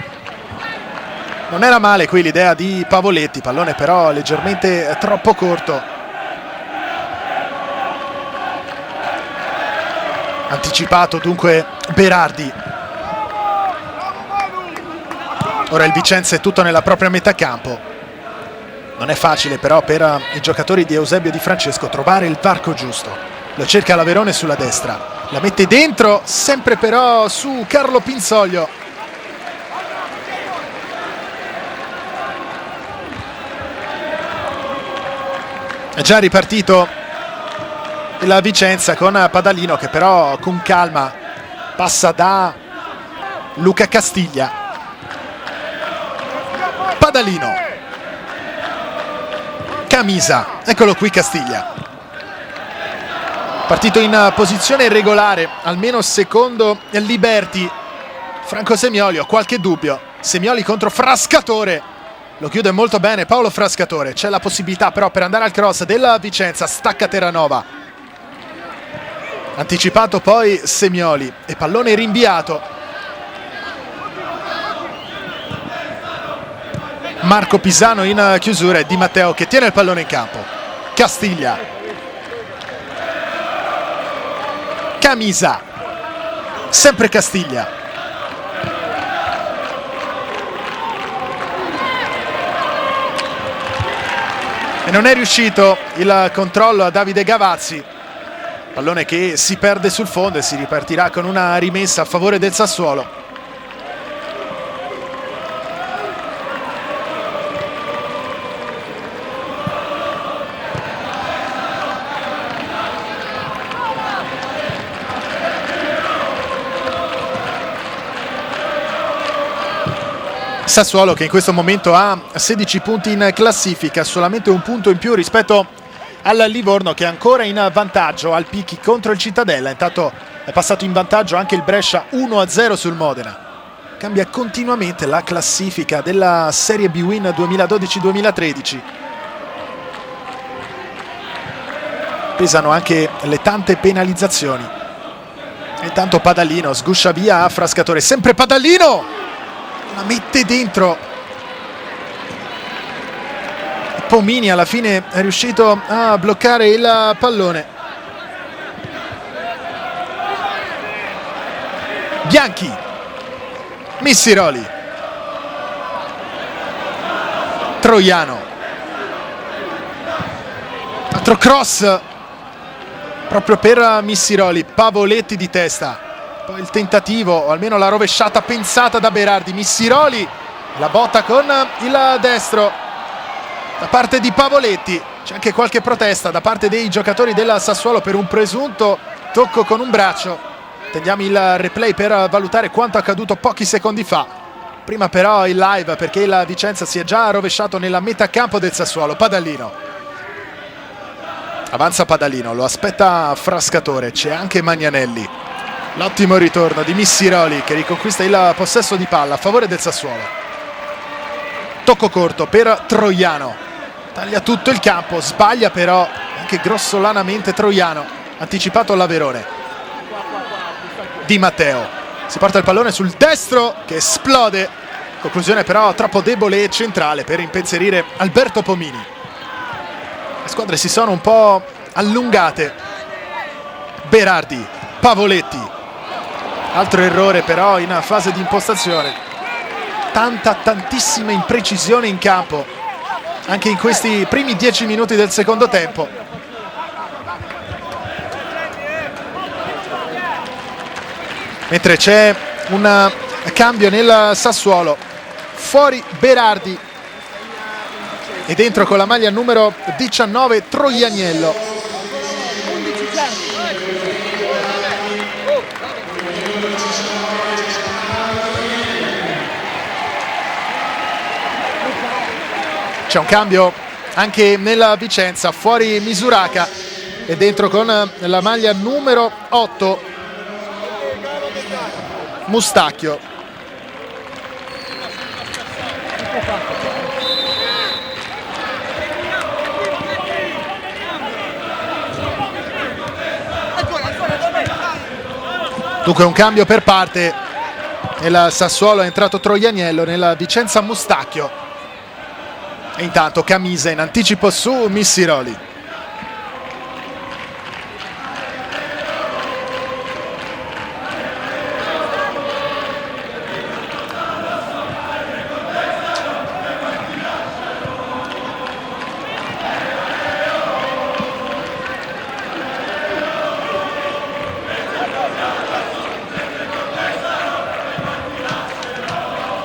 Non era male qui l'idea di Pavoletti, pallone però leggermente troppo corto. Anticipato dunque Berardi. Ora il Vicenza è tutto nella propria metà campo. Non è facile però per i giocatori di Eusebio Di Francesco trovare il varco giusto. Lo cerca Laverone sulla destra, la mette dentro, sempre però su Carlo Pinsoglio. È già ripartito la Vicenza con Padalino che però con calma passa da Luca Castiglia. Padalino, Camisa, eccolo qui Castiglia, partito in posizione irregolare, almeno secondo Liberti. Franco Semioli, ho qualche dubbio. Semioli contro Frascatore, lo chiude molto bene Paolo Frascatore. C'è la possibilità però per andare al cross della Vicenza, stacca Terranova, anticipato poi Semioli e pallone rinviato. Marco Pisano in chiusura e Di Matteo che tiene il pallone in campo. Castiglia, Camisa, sempre Castiglia, e non è riuscito il controllo a Davide Gavazzi. Pallone che si perde sul fondo e si ripartirà con una rimessa a favore del Sassuolo. Sassuolo che in questo momento ha 16 punti in classifica, solamente un punto in più rispetto al Livorno che è ancora in vantaggio al picchi contro il Cittadella. Intanto è passato in vantaggio anche il Brescia 1-0 sul Modena. Cambia continuamente la classifica della Serie B-Win 2012-2013. Pesano anche le tante penalizzazioni. E intanto Padalino sguscia via a Frascatore, sempre Padalino! La mette dentro. Pomini alla fine è riuscito a bloccare il pallone. Bianchi, Missiroli, Troiano, altro cross proprio per Missiroli, Pavoletti di testa. Poi il tentativo, o almeno la rovesciata pensata da Berardi. Missiroli, la botta con il destro da parte di Pavoletti. C'è anche qualche protesta da parte dei giocatori del Sassuolo per un presunto tocco con un braccio. Tendiamo il replay per valutare quanto accaduto pochi secondi fa. Prima però il live perché il Vicenza si è già rovesciato nella metà campo del Sassuolo. Padalino, avanza Padalino, lo aspetta Frascatore, c'è anche Magnanelli. L'ottimo ritorno di Missiroli che riconquista il possesso di palla a favore del Sassuolo. Tocco corto per Troiano, taglia tutto il campo, sbaglia però anche grossolanamente Troiano, anticipato l'Averone. Di Matteo, si porta il pallone sul destro che esplode, conclusione però troppo debole e centrale per impensierire Alberto Pomini. Le squadre si sono un po' allungate. Berardi, Pavoletti, altro errore però in fase di impostazione. Tantissima imprecisione in campo anche in questi primi 10 minuti del secondo tempo. Mentre c'è un cambio nel Sassuolo, fuori Berardi e dentro con la maglia numero 19 Troianiello. C'è un cambio anche nella Vicenza, fuori Misuraka e dentro con la maglia numero 8 Mustacchio. Dunque un cambio per parte. Nel Sassuolo è entrato Troianiello, nella Vicenza Mustacchio. E intanto Camisa in anticipo su Missiroli.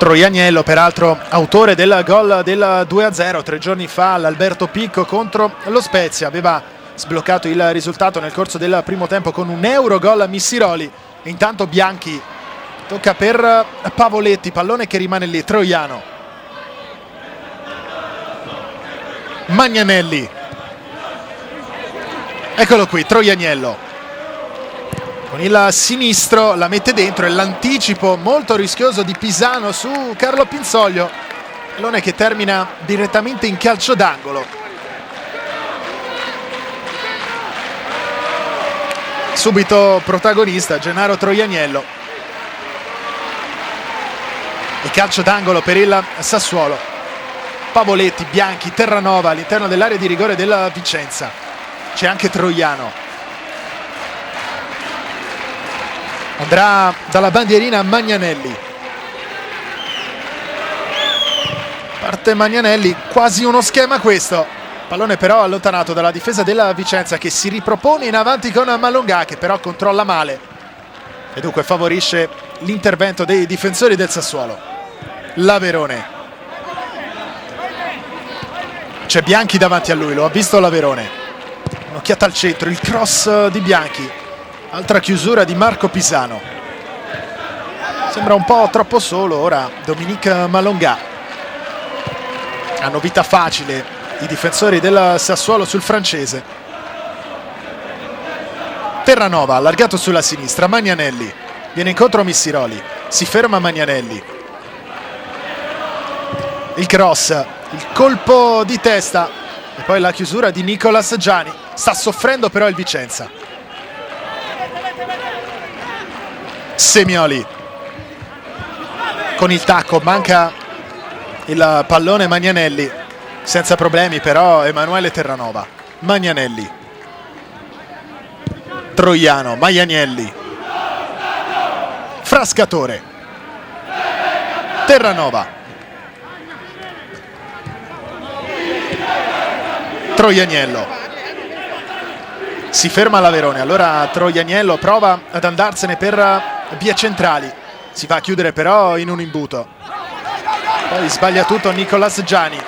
Troianiello, peraltro autore del gol del 2-0 3 giorni fa all'Alberto Picco contro lo Spezia, aveva sbloccato il risultato nel corso del primo tempo con un Eurogol a Missiroli. E intanto Bianchi, tocca per Pavoletti, pallone che rimane lì. Troiano, Magnanelli, eccolo qui Troianiello con il sinistro, la mette dentro e l'anticipo molto rischioso di Pisano su Carlo Pinzoglio, pallone che termina direttamente in calcio d'angolo. Subito protagonista Gennaro Troianiello e calcio d'angolo per il Sassuolo. Pavoletti, Bianchi, Terranova all'interno dell'area di rigore della Vicenza. C'è anche Troiano. Andrà dalla bandierina Magnanelli. Parte Magnanelli, quasi uno schema questo. Pallone però allontanato dalla difesa della Vicenza, che si ripropone in avanti con Malongà, che però controlla male e dunque favorisce l'intervento dei difensori del Sassuolo. L'Averone. C'è Bianchi davanti a lui, lo ha visto l'Averone. Un'occhiata al centro, il cross di Bianchi. Altra chiusura di Marco Pisano. Sembra un po' troppo solo ora Dominique Malongà. Hanno vita facile i difensori del Sassuolo sul francese. Terranova allargato sulla sinistra, Magnanelli viene incontro Missiroli, si ferma Magnanelli. Il cross, il colpo di testa e poi la chiusura di Nicolas Giani. Sta soffrendo però il Vicenza. Semioli con il tacco, manca il pallone Magnanelli, senza problemi però Emanuele Terranova. Magnanelli, Troiano, Maianielli, Frascatore, Terranova, Troianiello. Si ferma l'Averone, allora Troianiello prova ad andarsene per vie centrali, si va a chiudere però in un imbuto. Poi sbaglia tutto Nicolas Giani,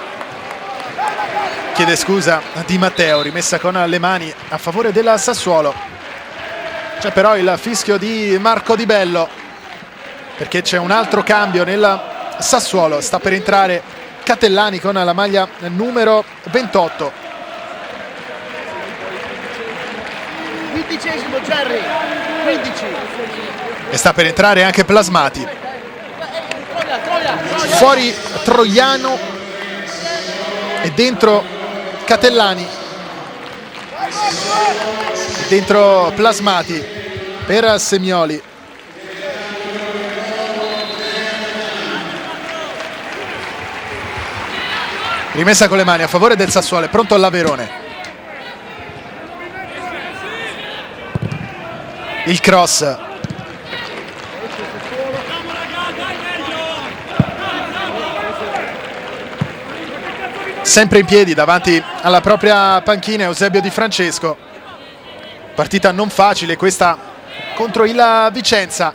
chiede scusa a Di Matteo, rimessa con le mani a favore della Sassuolo. C'è però il fischio di Marco Di Bello, perché c'è un altro cambio nel Sassuolo, sta per entrare Catellani con la maglia numero 28. 15esimo Jerry, 15. E sta per entrare anche Plasmati. Fuori Troiano e dentro Catellani. Dentro Plasmati per Semioli. Rimessa con le mani a favore del Sassuolo, è pronto l'Averone. Il cross. Sempre in piedi davanti alla propria panchina Eusebio Di Francesco. Partita non facile questa contro il Vicenza.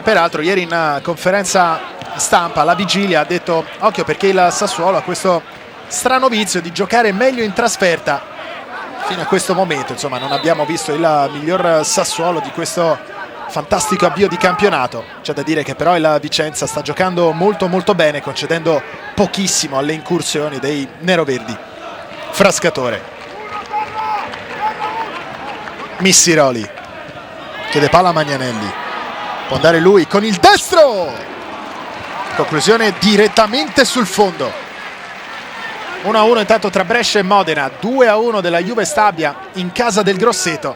Peraltro ieri in conferenza stampa la vigilia ha detto occhio perché il Sassuolo ha questo strano vizio di giocare meglio in trasferta. Fino a questo momento insomma non abbiamo visto il miglior Sassuolo di questo fantastico avvio di campionato. C'è da dire che però il Vicenza sta giocando molto molto bene, concedendo pochissimo alle incursioni dei neroverdi. Frascatore, Missiroli chiede palla a Magnanelli, può andare lui con il destro, conclusione direttamente sul fondo. 1-1 intanto tra Brescia e Modena, 2-1 della Juve Stabia in casa del Grosseto.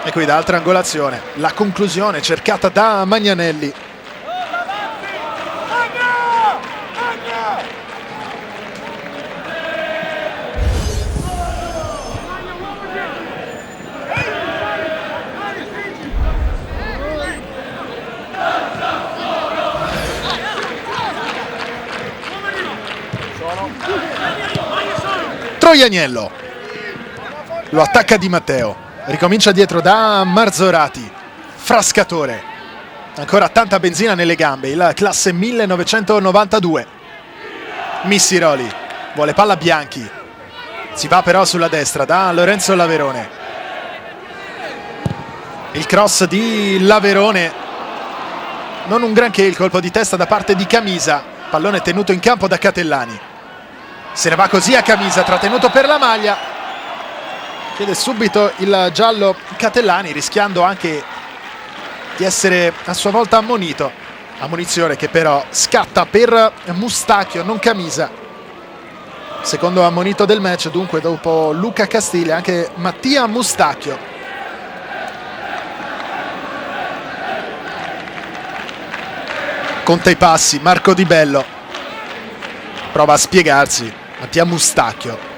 E qui da altra angolazione la conclusione cercata da Magnanelli. Troianiello lo attacca Di Matteo, ricomincia dietro da Marzorati. Frascatore, ancora tanta benzina nelle gambe, il classe 1992. Missiroli vuole palla Bianchi, si va però sulla destra da Lorenzo L'Averone. Il cross di L'Averone, non un granché il colpo di testa da parte di Camisa, pallone tenuto in campo da Catellani. Se ne va così a Camisa, trattenuto per la maglia, chiede subito il giallo Catellani, rischiando anche di essere a sua volta ammonito. Ammonizione che però scatta per Mustacchio, non Camisa. Secondo ammonito del match dunque dopo Luca Castiglia anche Mattia Mustacchio. Conta i passi Marco Di Bello. prova a spiegarsi Mattia Mustacchio.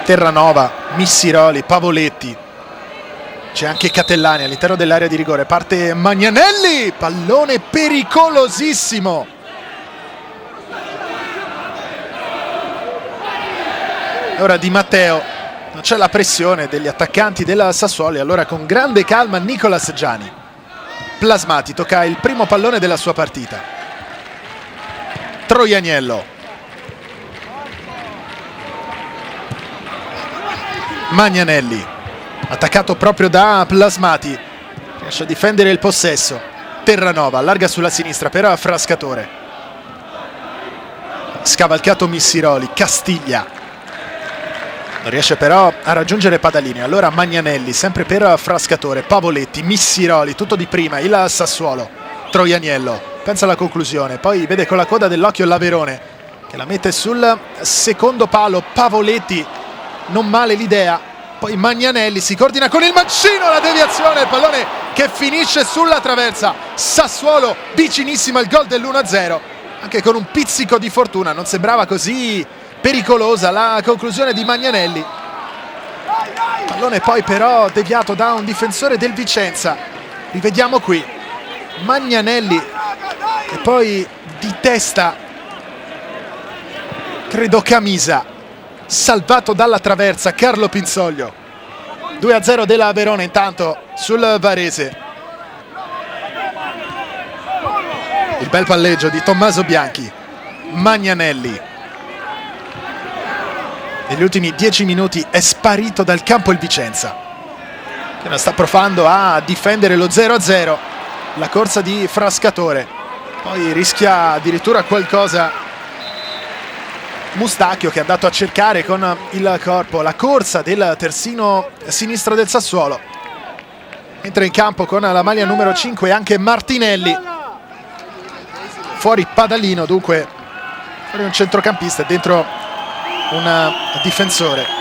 Terranova, Missiroli, Pavoletti, c'è anche Catellani all'interno dell'area di rigore, parte Magnanelli, pallone pericolosissimo. Ora Di Matteo, non c'è la pressione degli attaccanti della Sassuolo e allora con grande calma Nicolas Giani. Plasmati tocca il primo pallone della sua partita. Troianiello, Magnanelli, attaccato proprio da Plasmati, riesce a difendere il possesso. Terranova allarga sulla sinistra per Frascatore, scavalcato Missiroli, Castiglia non riesce però a raggiungere Padalini. Allora Magnanelli sempre per Frascatore, Pavoletti, Missiroli, tutto di prima il Sassuolo. Troianiello pensa alla conclusione, poi vede con la coda dell'occhio l'Averone che la mette sul secondo palo. Pavoletti, non male l'idea, poi Magnanelli si coordina con il mancino, la deviazione, il pallone che finisce sulla traversa. Sassuolo vicinissimo al gol dell'1-0, anche con un pizzico di fortuna, non sembrava così pericolosa la conclusione di Magnanelli. Pallone poi però deviato da un difensore del Vicenza. Rivediamo qui Magnanelli e poi di testa credo Camisa, salvato dalla traversa Carlo Pinzoglio. 2-0 della Verona intanto sul Varese. Il bel palleggio di Tommaso Bianchi. Magnanelli negli ultimi 10 minuti è sparito dal campo il Vicenza, che non sta provando a difendere lo 0-0. La corsa di Frascatore, poi rischia addirittura qualcosa Mustacchio, che è andato a cercare con il corpo la corsa del terzino sinistro del Sassuolo. Entra in campo con la maglia numero 5 anche Martinelli. Fuori Padalino, dunque fuori un centrocampista, dentro un difensore.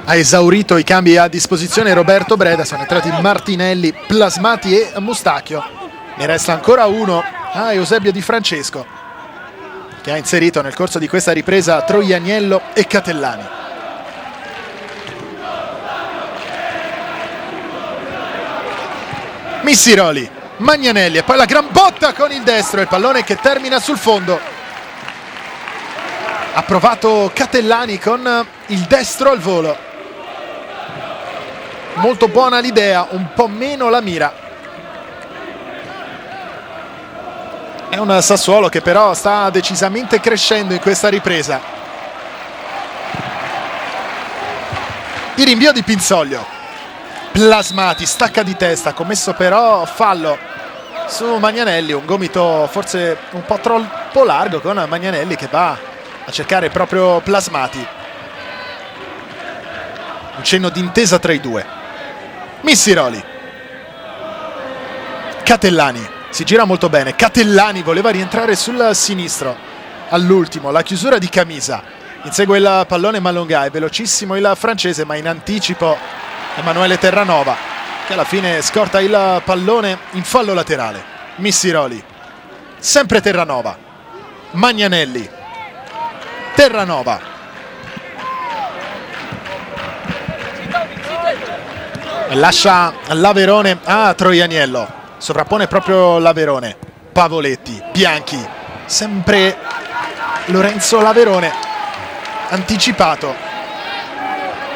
Ha esaurito i cambi a disposizione Roberto Breda, sono entrati Martinelli, Plasmati e Mustacchio. Ne resta ancora uno a Eusebio Di Francesco, che ha inserito nel corso di questa ripresa Troianiello e Catellani. Missiroli, Magnanelli e poi la gran botta con il destro, il pallone che termina sul fondo. Ha provato Catellani con il destro al volo. Molto buona l'idea, un po' meno la mira. È un Sassuolo che però sta decisamente crescendo in questa ripresa. Il rinvio di Pinzoglio. Plasmati, stacca di testa, commesso però fallo su Magnanelli, un gomito forse un po' troppo largo con Magnanelli che va a cercare proprio Plasmati. Un cenno d'intesa tra i due. Missiroli, Catellani, si gira molto bene. Catellani voleva rientrare sul sinistro all'ultimo, la chiusura di Camisa. Insegue il pallone Malonga, è velocissimo il francese, ma in anticipo Emanuele Terranova, che alla fine scorta il pallone in fallo laterale. Missiroli, sempre Terranova, Magnanelli, Terranova, lascia l'Averone a Troianiello, sovrappone proprio l'Averone. Pavoletti, Bianchi, sempre Lorenzo l'Averone, anticipato.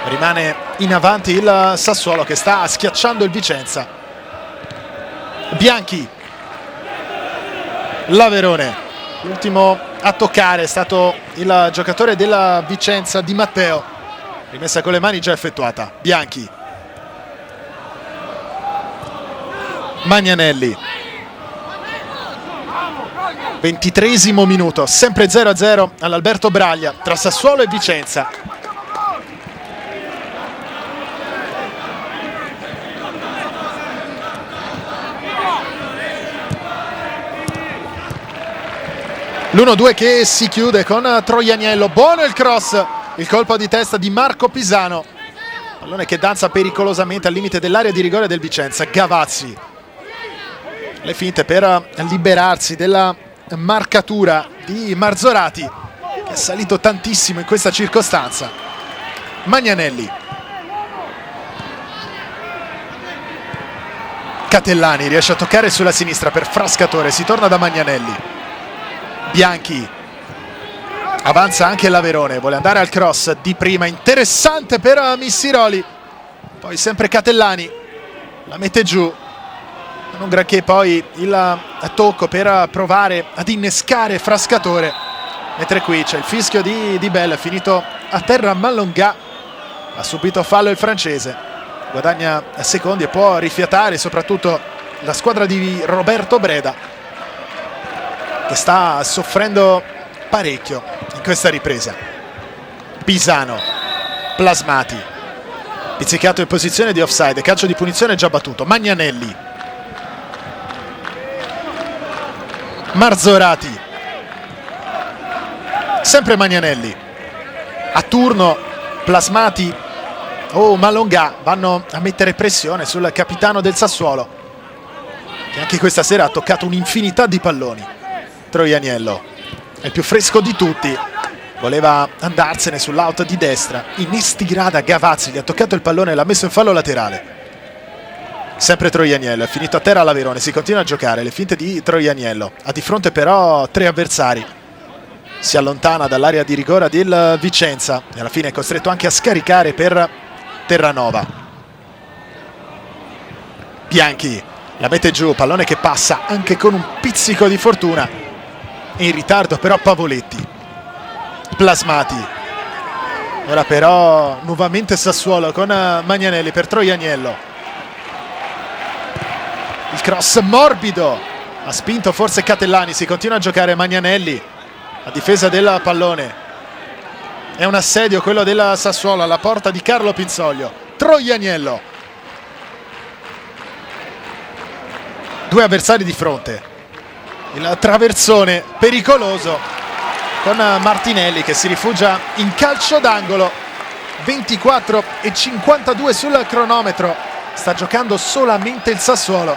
Rimane in avanti il Sassuolo che sta schiacciando il Vicenza. Bianchi, l'Averone, l'ultimo a toccare è stato il giocatore della Vicenza, Di Matteo. Rimessa con le mani già effettuata. Bianchi, Magnanelli, 23esimo minuto, sempre 0-0 all'Alberto Braglia tra Sassuolo e Vicenza. L'1-2 che si chiude con Troianiello. Buono il cross, il colpo di testa di Marco Pisano. Pallone che danza pericolosamente al limite dell'area di rigore del Vicenza. Gavazzi, le finte per liberarsi della marcatura di Marzorati, che è salito tantissimo in questa circostanza. Magnanelli, Catellani riesce a toccare sulla sinistra per Frascatore, si torna da Magnanelli. Bianchi, avanza anche l'Averone, vuole andare al cross di prima, interessante per Missiroli, poi sempre Catellani la mette giù, non granché poi il tocco per provare ad innescare Frascatore, mentre qui c'è il fischio di Bell, finito a terra Malongà, ha subito fallo il francese, guadagna secondi e può rifiatare soprattutto la squadra di Roberto Breda, che sta soffrendo parecchio in questa ripresa. Pisano, Plasmati, pizzicato in posizione di offside, calcio di punizione già battuto. Magnanelli, Marzorati, sempre Magnanelli, a turno Plasmati o Malongà vanno a mettere pressione sul capitano del Sassuolo, che anche questa sera ha toccato un'infinità di palloni. Troianiello è il più fresco di tutti, voleva andarsene sull'out di destra, in istirada Gavazzi gli ha toccato il pallone e l'ha messo in fallo laterale. Sempre Troianiello, è finito a terra l'Averone, si continua a giocare, le finte di Troianiello, ha di fronte però 3 avversari, si allontana dall'area di rigore del Vicenza e alla fine è costretto anche a scaricare per Terranova. Bianchi la mette giù, pallone che passa anche con un pizzico di fortuna, in ritardo però Pavoletti. Plasmati, ora però nuovamente Sassuolo con Magnanelli per Troianiello, il cross morbido, ha spinto forse Catellani, si continua a giocare Magnanelli a difesa del pallone, è un assedio quello del Sassuolo alla porta di Carlo Pinzoglio. Troianiello, 2 avversari di fronte, il traversone pericoloso con Martinelli che si rifugia in calcio d'angolo. 24:52 sul cronometro, sta giocando solamente il Sassuolo.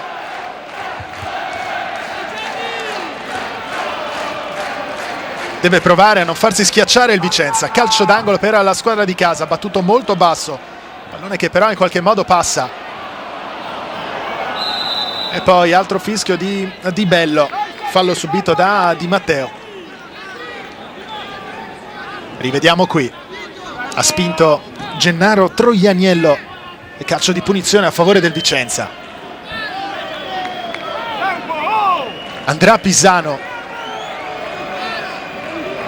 Deve provare a non farsi schiacciare il Vicenza, calcio d'angolo per la squadra di casa, battuto molto basso, pallone che però in qualche modo passa. E poi altro fischio di Bello, fallo subito da Di Matteo. Rivediamo qui, ha spinto Gennaro Troianiello e calcio di punizione a favore del Vicenza. Andrà Pisano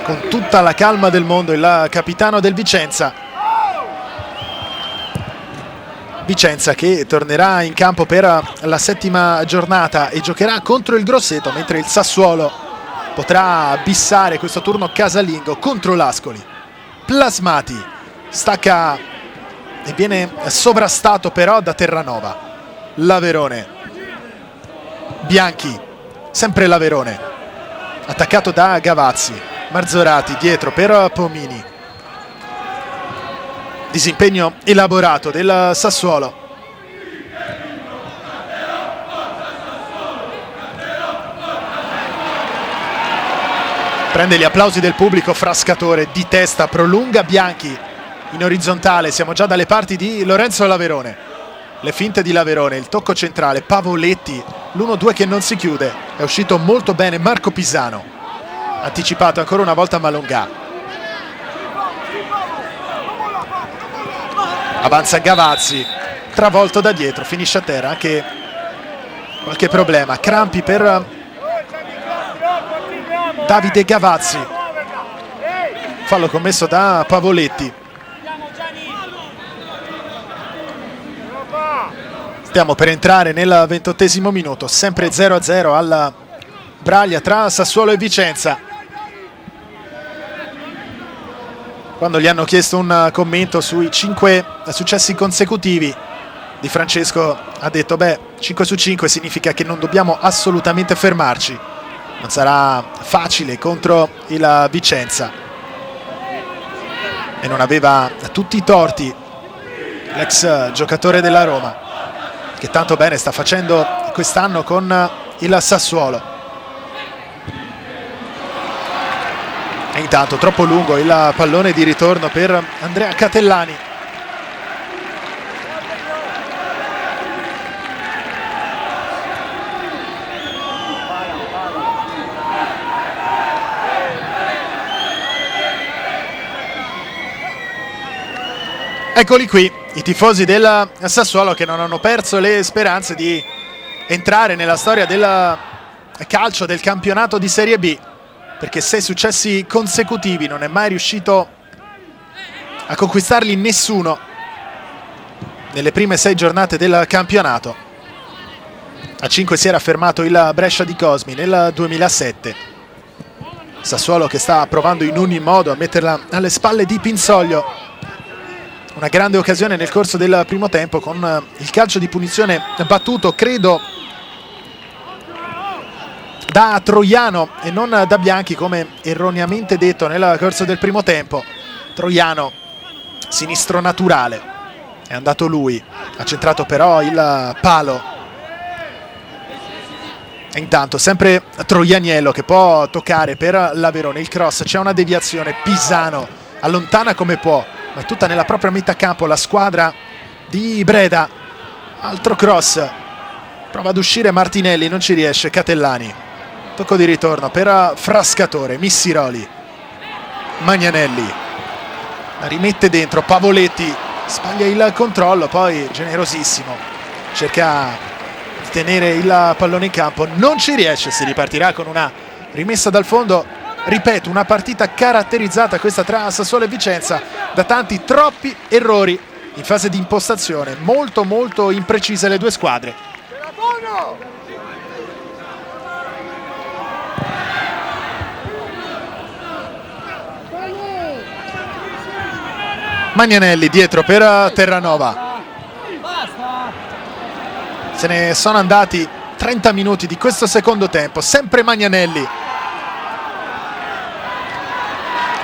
con tutta la calma del mondo, il capitano del Vicenza. Vicenza che tornerà in campo per la 7ª giornata e giocherà contro il Grosseto, mentre il Sassuolo potrà bissare questo turno casalingo contro l'Ascoli. Plasmati stacca e viene sovrastato però da Terranova. L'Averone, Bianchi, sempre l'Averone, attaccato da Gavazzi. Marzorati dietro per Pomini, disimpegno elaborato del Sassuolo. Prende gli applausi del pubblico Frascatore, di testa prolunga Bianchi in orizzontale, siamo già dalle parti di Lorenzo L'Averone. Le finte di L'Averone, il tocco centrale, Pavoletti, l'1-2 che non si chiude, è uscito molto bene Marco Pisano, anticipato ancora una volta Malongà. Avanza Gavazzi, travolto da dietro, finisce a terra, anche qualche problema, crampi per Davide Gavazzi, fallo commesso da Pavoletti. Stiamo per entrare nel 28esimo minuto, sempre 0-0 alla braglia tra Sassuolo e Vicenza. Quando gli hanno chiesto un commento sui 5 successi consecutivi, Di Francesco ha detto: beh, 5 su 5 significa che non dobbiamo assolutamente fermarci. non sarà facile contro il Vicenza, e non aveva tutti i torti l'ex giocatore della Roma, che tanto bene sta facendo quest'anno con il Sassuolo. E intanto troppo lungo il pallone di ritorno per Andrea Catellani. Eccoli qui, i tifosi del Sassuolo che non hanno perso le speranze di entrare nella storia del calcio del campionato di Serie B, perché 6 successi consecutivi non è mai riuscito a conquistarli nessuno nelle prime 6 giornate del campionato. A 5 si era fermato il Brescia di Cosmi nel 2007. Sassuolo che sta provando in ogni modo a metterla alle spalle di Pinsoglio. Una grande occasione nel corso del primo tempo con il calcio di punizione battuto, credo, da Troiano e non da Bianchi, come erroneamente detto nel corso del primo tempo. Troiano, sinistro naturale, è andato lui, ha centrato però il palo. E intanto sempre Troianiello che può toccare per l'Averone il cross, c'è una deviazione, Pisano allontana come può, ma è tutta nella propria metà campo la squadra di Breda. Altro cross, prova ad uscire Martinelli, non ci riesce Catellani. Tocco di ritorno per Frascatore, Missiroli, Magnanelli, la rimette dentro, Pavoletti sbaglia il controllo, poi generosissimo, cerca di tenere il pallone in campo, non ci riesce, si ripartirà con una rimessa dal fondo. Ripeto, una partita caratterizzata questa tra Sassuolo e Vicenza da tanti, troppi errori in fase di impostazione, molto molto imprecise le due squadre. Magnanelli dietro per Terranova. Se ne sono andati 30 minuti di questo secondo tempo, sempre Magnanelli.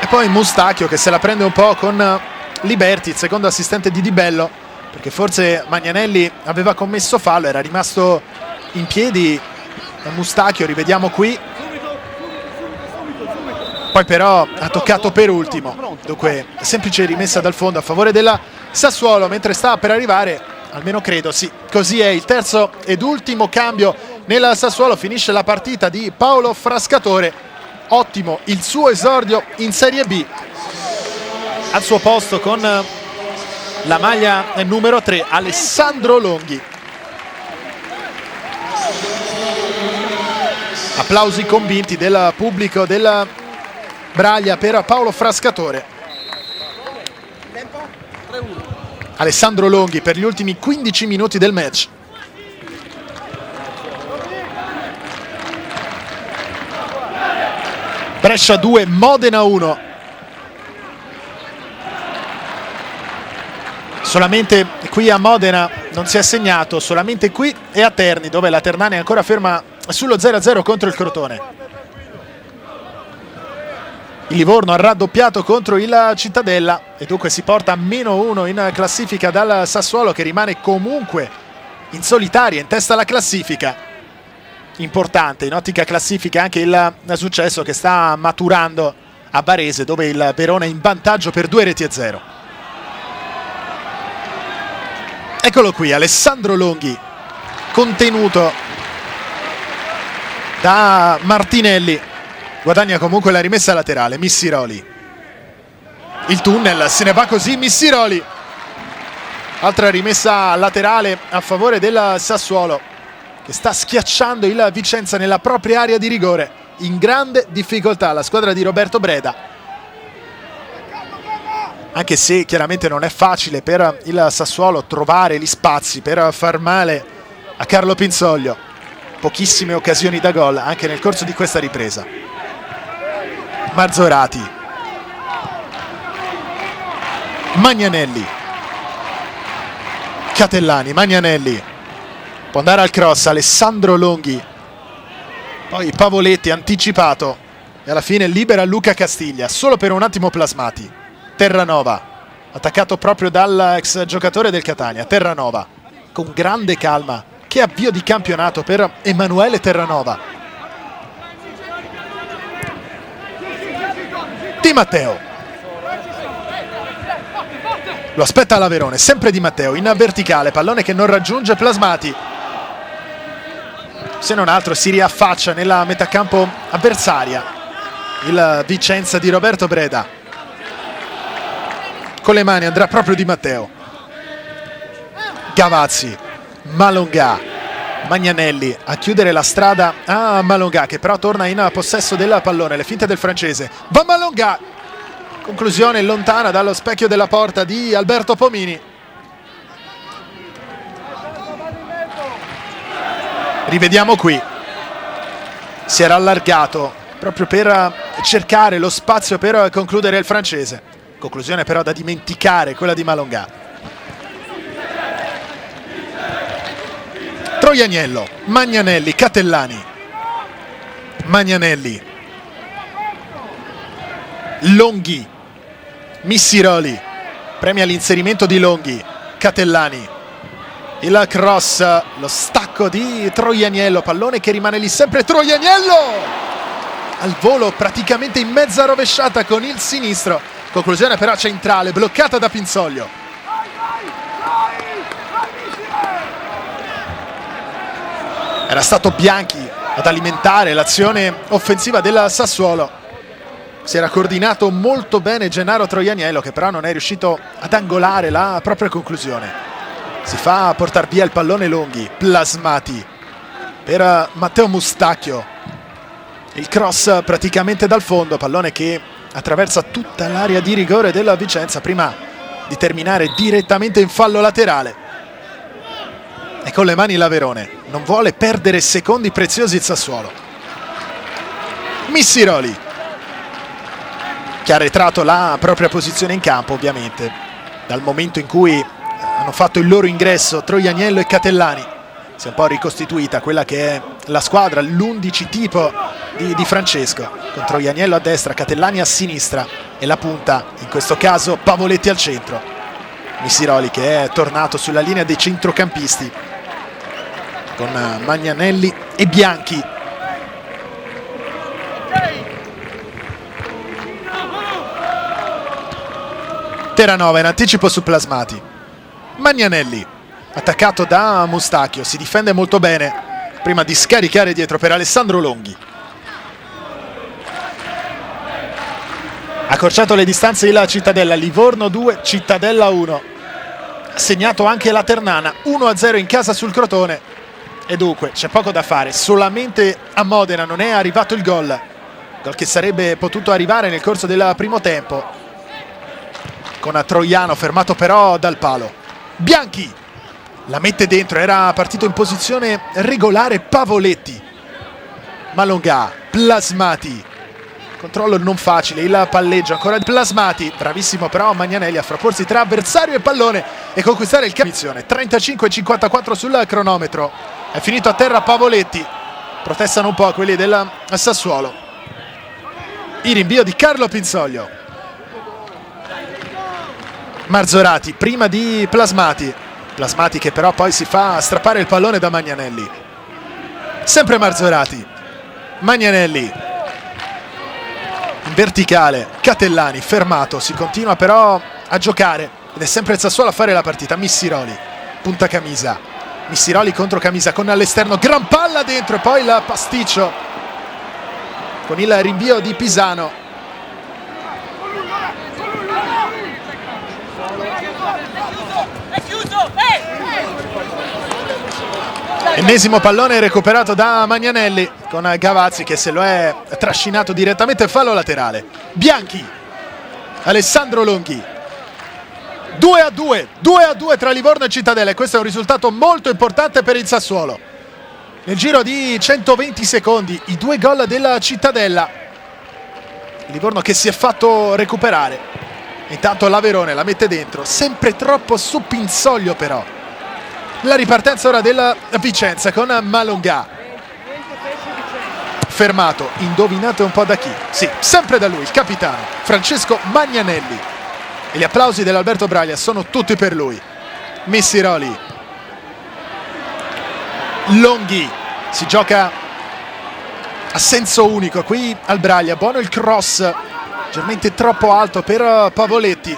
E poi Mustacchio che se la prende un po' con Liberti, il secondo assistente di Di Bello, perché forse Magnanelli aveva commesso fallo, era rimasto in piedi Mustacchio, rivediamo qui. Poi però ha toccato per ultimo, dunque semplice rimessa dal fondo a favore della Sassuolo, mentre sta per arrivare, almeno credo, sì, così è, il terzo ed ultimo cambio nella Sassuolo. Finisce la partita di Paolo Frascatore, ottimo il suo esordio in Serie B, al suo posto con la maglia numero 3 Alessandro Longhi. Applausi convinti del pubblico del Braglia per Paolo Frascatore. Alessandro Longhi per gli ultimi 15 minuti del match. Brescia 2, Modena 1. Solamente qui a Modena non si è segnato, solamente qui e a Terni, dove la Ternana è ancora ferma sullo 0-0 contro il Crotone. Il Livorno ha raddoppiato contro il Cittadella e dunque si porta a -1 in classifica dal Sassuolo, che rimane comunque in solitaria in testa alla classifica. Importante in ottica classifica anche il successo che sta maturando a Varese, dove il Verona è in vantaggio per 2-0. Eccolo qui Alessandro Longhi, contenuto da Martinelli. Guadagna comunque la rimessa laterale Missiroli. Il tunnel, se ne va così Missiroli. Altra rimessa laterale a favore del Sassuolo, che sta schiacciando il Vicenza nella propria area di rigore. In grande difficoltà la squadra di Roberto Breda, anche se chiaramente non è facile per il Sassuolo trovare gli spazi per far male a Carlo Pinsoglio. Pochissime occasioni da gol anche nel corso di questa ripresa. Marzorati, Magnanelli, Catellani, Magnanelli può andare al cross, Alessandro Longhi Poi Pavoletti anticipato e alla fine libera Luca Castiglia, solo per un attimo Plasmati. Terranova, attaccato proprio dall'ex giocatore del Catania. Terranova, con grande calma. Che avvio di campionato per Emanuele Terranova. Di Matteo. Lo aspetta l'Averone, sempre Di Matteo, in verticale, pallone che non raggiunge Plasmati. Se non altro si riaffaccia nella metacampo avversaria il Vicenza di Roberto Breda. Con le mani andrà proprio Di Matteo. Gavazzi, Malongà, Magnanelli a chiudere la strada a Malongà, che però torna in possesso del pallone. Le finte del francese, va Malongà, conclusione lontana dallo specchio della porta di Alberto Pomini. Rivediamo qui, si era allargato proprio per cercare lo spazio per concludere il francese. Conclusione però da dimenticare, quella di Malongà. Troianiello, Magnanelli, Catellani. Magnanelli, Longhi, Missiroli, premia l'inserimento di Longhi. Catellani, il cross, lo stacco di Troianiello, pallone che rimane lì sempre. Troianiello al volo, praticamente in mezza rovesciata con il sinistro. Conclusione però centrale, bloccata da Pinzoglio. Era stato Bianchi ad alimentare l'azione offensiva del Sassuolo. Si era coordinato molto bene Gennaro Troianiello, che però non è riuscito ad angolare la propria conclusione. Si fa portare via il pallone Longhi. Plasmati per Matteo Mustacchio. Il cross praticamente dal fondo, pallone che attraversa tutta l'area di rigore della Vicenza prima di terminare direttamente in fallo laterale. E con le mani l'Averone non vuole perdere secondi preziosi il Sassuolo. Missiroli, che ha arretrato la propria posizione in campo, ovviamente dal momento in cui hanno fatto il loro ingresso Troianiello e Catellani. Si è un po' ricostituita quella che è la squadra, l'11 tipo di Francesco, con Troianiello a destra, Catellani a sinistra e la punta, in questo caso Pavoletti al centro. Missiroli che è tornato sulla linea dei centrocampisti con Magnanelli e Bianchi. Terranova in anticipo su Plasmati. Magnanelli, attaccato da Mustacchio, si difende molto bene prima di scaricare dietro per Alessandro Longhi. Accorciato le distanze il Cittadella, Livorno 2, Cittadella 1. Ha segnato anche la Ternana, 1-0 in casa sul Crotone. E dunque c'è poco da fare, solamente a Modena non è arrivato il gol che sarebbe potuto arrivare nel corso del primo tempo, con Troiano fermato però dal palo. Bianchi la mette dentro, era partito in posizione regolare Pavoletti. Malongà, Plasmati, controllo non facile, il palleggio ancora di Plasmati, bravissimo però Magnanelli a frapporsi tra avversario e pallone e conquistare il cambio. 35-54 sul cronometro, è finito a terra Pavoletti, protestano un po' quelli del Sassuolo. Il rinvio di Carlo Pinzoglio. Marzorati prima di Plasmati. Plasmati che però poi si fa strappare il pallone da Magnanelli. Sempre Marzorati. Magnanelli in verticale, Catellani fermato, si continua però a giocare ed è sempre il Sassuolo a fare la partita. Missiroli, punta Camisa. Missiroli contro Camisa con all'esterno, gran palla dentro e poi il pasticcio con il rinvio di Pisano. Ennesimo pallone recuperato da Magnanelli con Gavazzi che se lo è trascinato direttamente in fallo laterale. Bianchi, Alessandro Longhi. 2-2 tra Livorno e Cittadella, e questo è un risultato molto importante per il Sassuolo. Nel giro di 120 secondi i due gol della Cittadella. Livorno che si è fatto recuperare. Intanto l'Averone la mette dentro, sempre troppo su Pinzoglio però. La ripartenza ora della Vicenza con Malongà. fermato, indovinate un po' da chi? Sì, sempre da lui, il capitano, Francesco Magnanelli. E gli applausi dell'Alberto Braglia sono tutti per lui. Missiroli. Longhi. Si gioca a senso unico qui al Braglia. Buono il cross, leggermente troppo alto per Pavoletti.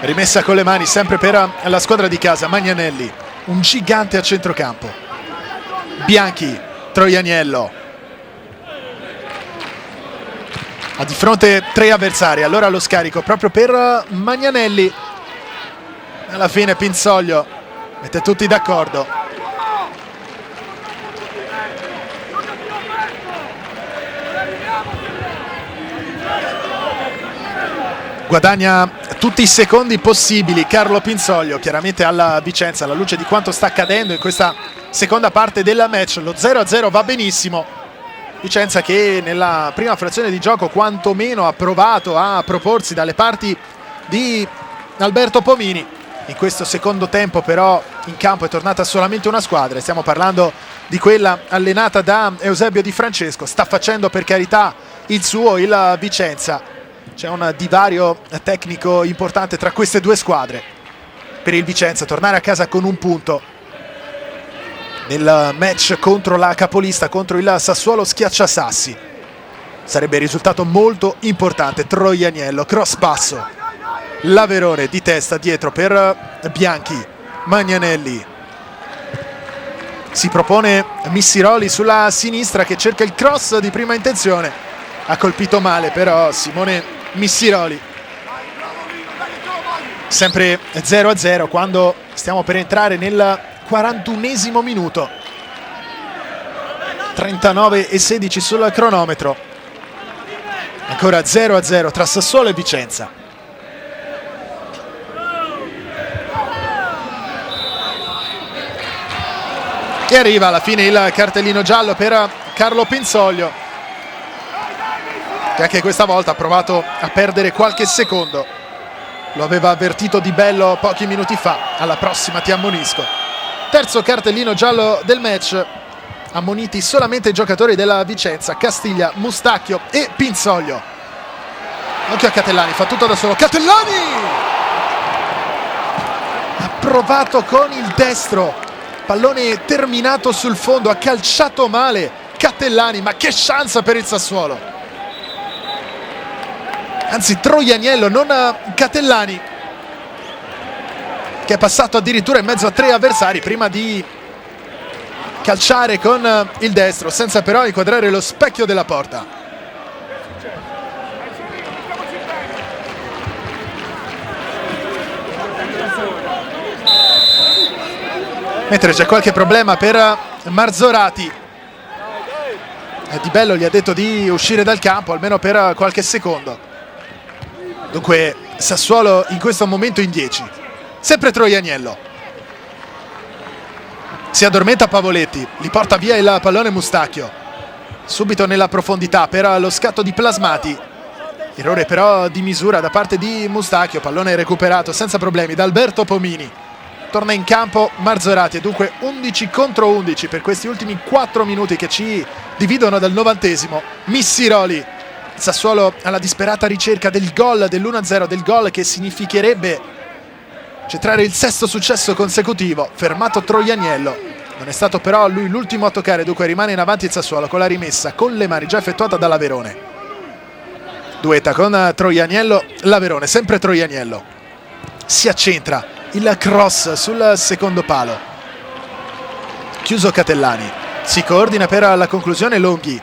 Rimessa con le mani sempre per la squadra di casa. Magnanelli, un gigante a centrocampo. Bianchi, Troianiello. Ha di fronte 3 avversari, allora lo scarico proprio per Magnanelli. Alla fine Pinzoglio mette tutti d'accordo. Guadagna tutti i secondi possibili Carlo Pinzoglio, chiaramente alla Vicenza, alla luce di quanto sta accadendo in questa seconda parte del match. Lo 0-0 va benissimo. Vicenza che nella prima frazione di gioco quantomeno ha provato a proporsi dalle parti di Alberto Pomini. In questo secondo tempo però in campo è tornata solamente una squadra, stiamo parlando di quella allenata da Eusebio Di Francesco. Sta facendo per carità il suo, il Vicenza. C'è un divario tecnico importante tra queste due squadre. Per il Vicenza tornare a casa con un punto nel match contro la capolista, contro il Sassuolo Schiacciasassi, sarebbe risultato molto importante. Troianiello, cross passo, Laverone di testa dietro per Bianchi. Magnanelli, si propone Missiroli sulla sinistra che cerca il cross di prima intenzione, ha colpito male però Simone Missiroli. Sempre 0-0 quando stiamo per entrare nel 41esimo minuto. 39:16 sul cronometro. Ancora 0-0 tra Sassuolo e Vicenza. E arriva alla fine il cartellino giallo per Carlo Pinzoglio, che anche questa volta ha provato a perdere qualche secondo. Lo aveva avvertito Di Bello pochi minuti fa: alla prossima ti ammonisco. Terzo cartellino giallo del match. Ammoniti solamente i giocatori della Vicenza: Castiglia, Mustacchio e Pinzoglio. Occhio a Catellani, fa tutto da solo. Catellani ha provato con il destro, pallone terminato sul fondo, ha calciato male Catellani, ma che chance per il Sassuolo. Anzi, Troianiello, non Catellani, che è passato addirittura in mezzo a 3 avversari prima di calciare con il destro, senza però inquadrare lo specchio della porta. Mentre c'è qualche problema per Marzorati, Di Bello gli ha detto di uscire dal campo almeno per qualche secondo. Dunque Sassuolo in questo momento in 10. Sempre Troianiello. Si addormenta Pavoletti, li porta via il pallone Mustacchio. Subito nella profondità per lo scatto di Plasmati. Errore però di misura da parte di Mustacchio, pallone recuperato senza problemi da Alberto Pomini. Torna in campo Marzorati e dunque 11 contro 11 per questi ultimi 4 minuti che ci dividono dal 90esimo. Missiroli. Sassuolo alla disperata ricerca del gol dell'1-0, del gol che significherebbe centrare il 6º successo consecutivo. Fermato Troianiello, non è stato però lui l'ultimo a toccare, dunque rimane in avanti il Sassuolo con la rimessa con le mani già effettuata da Laverone. Duetta con Troianiello, Laverone, sempre Troianiello. Si accentra, il cross sul secondo palo. Chiuso Catellani, si coordina per la conclusione Longhi.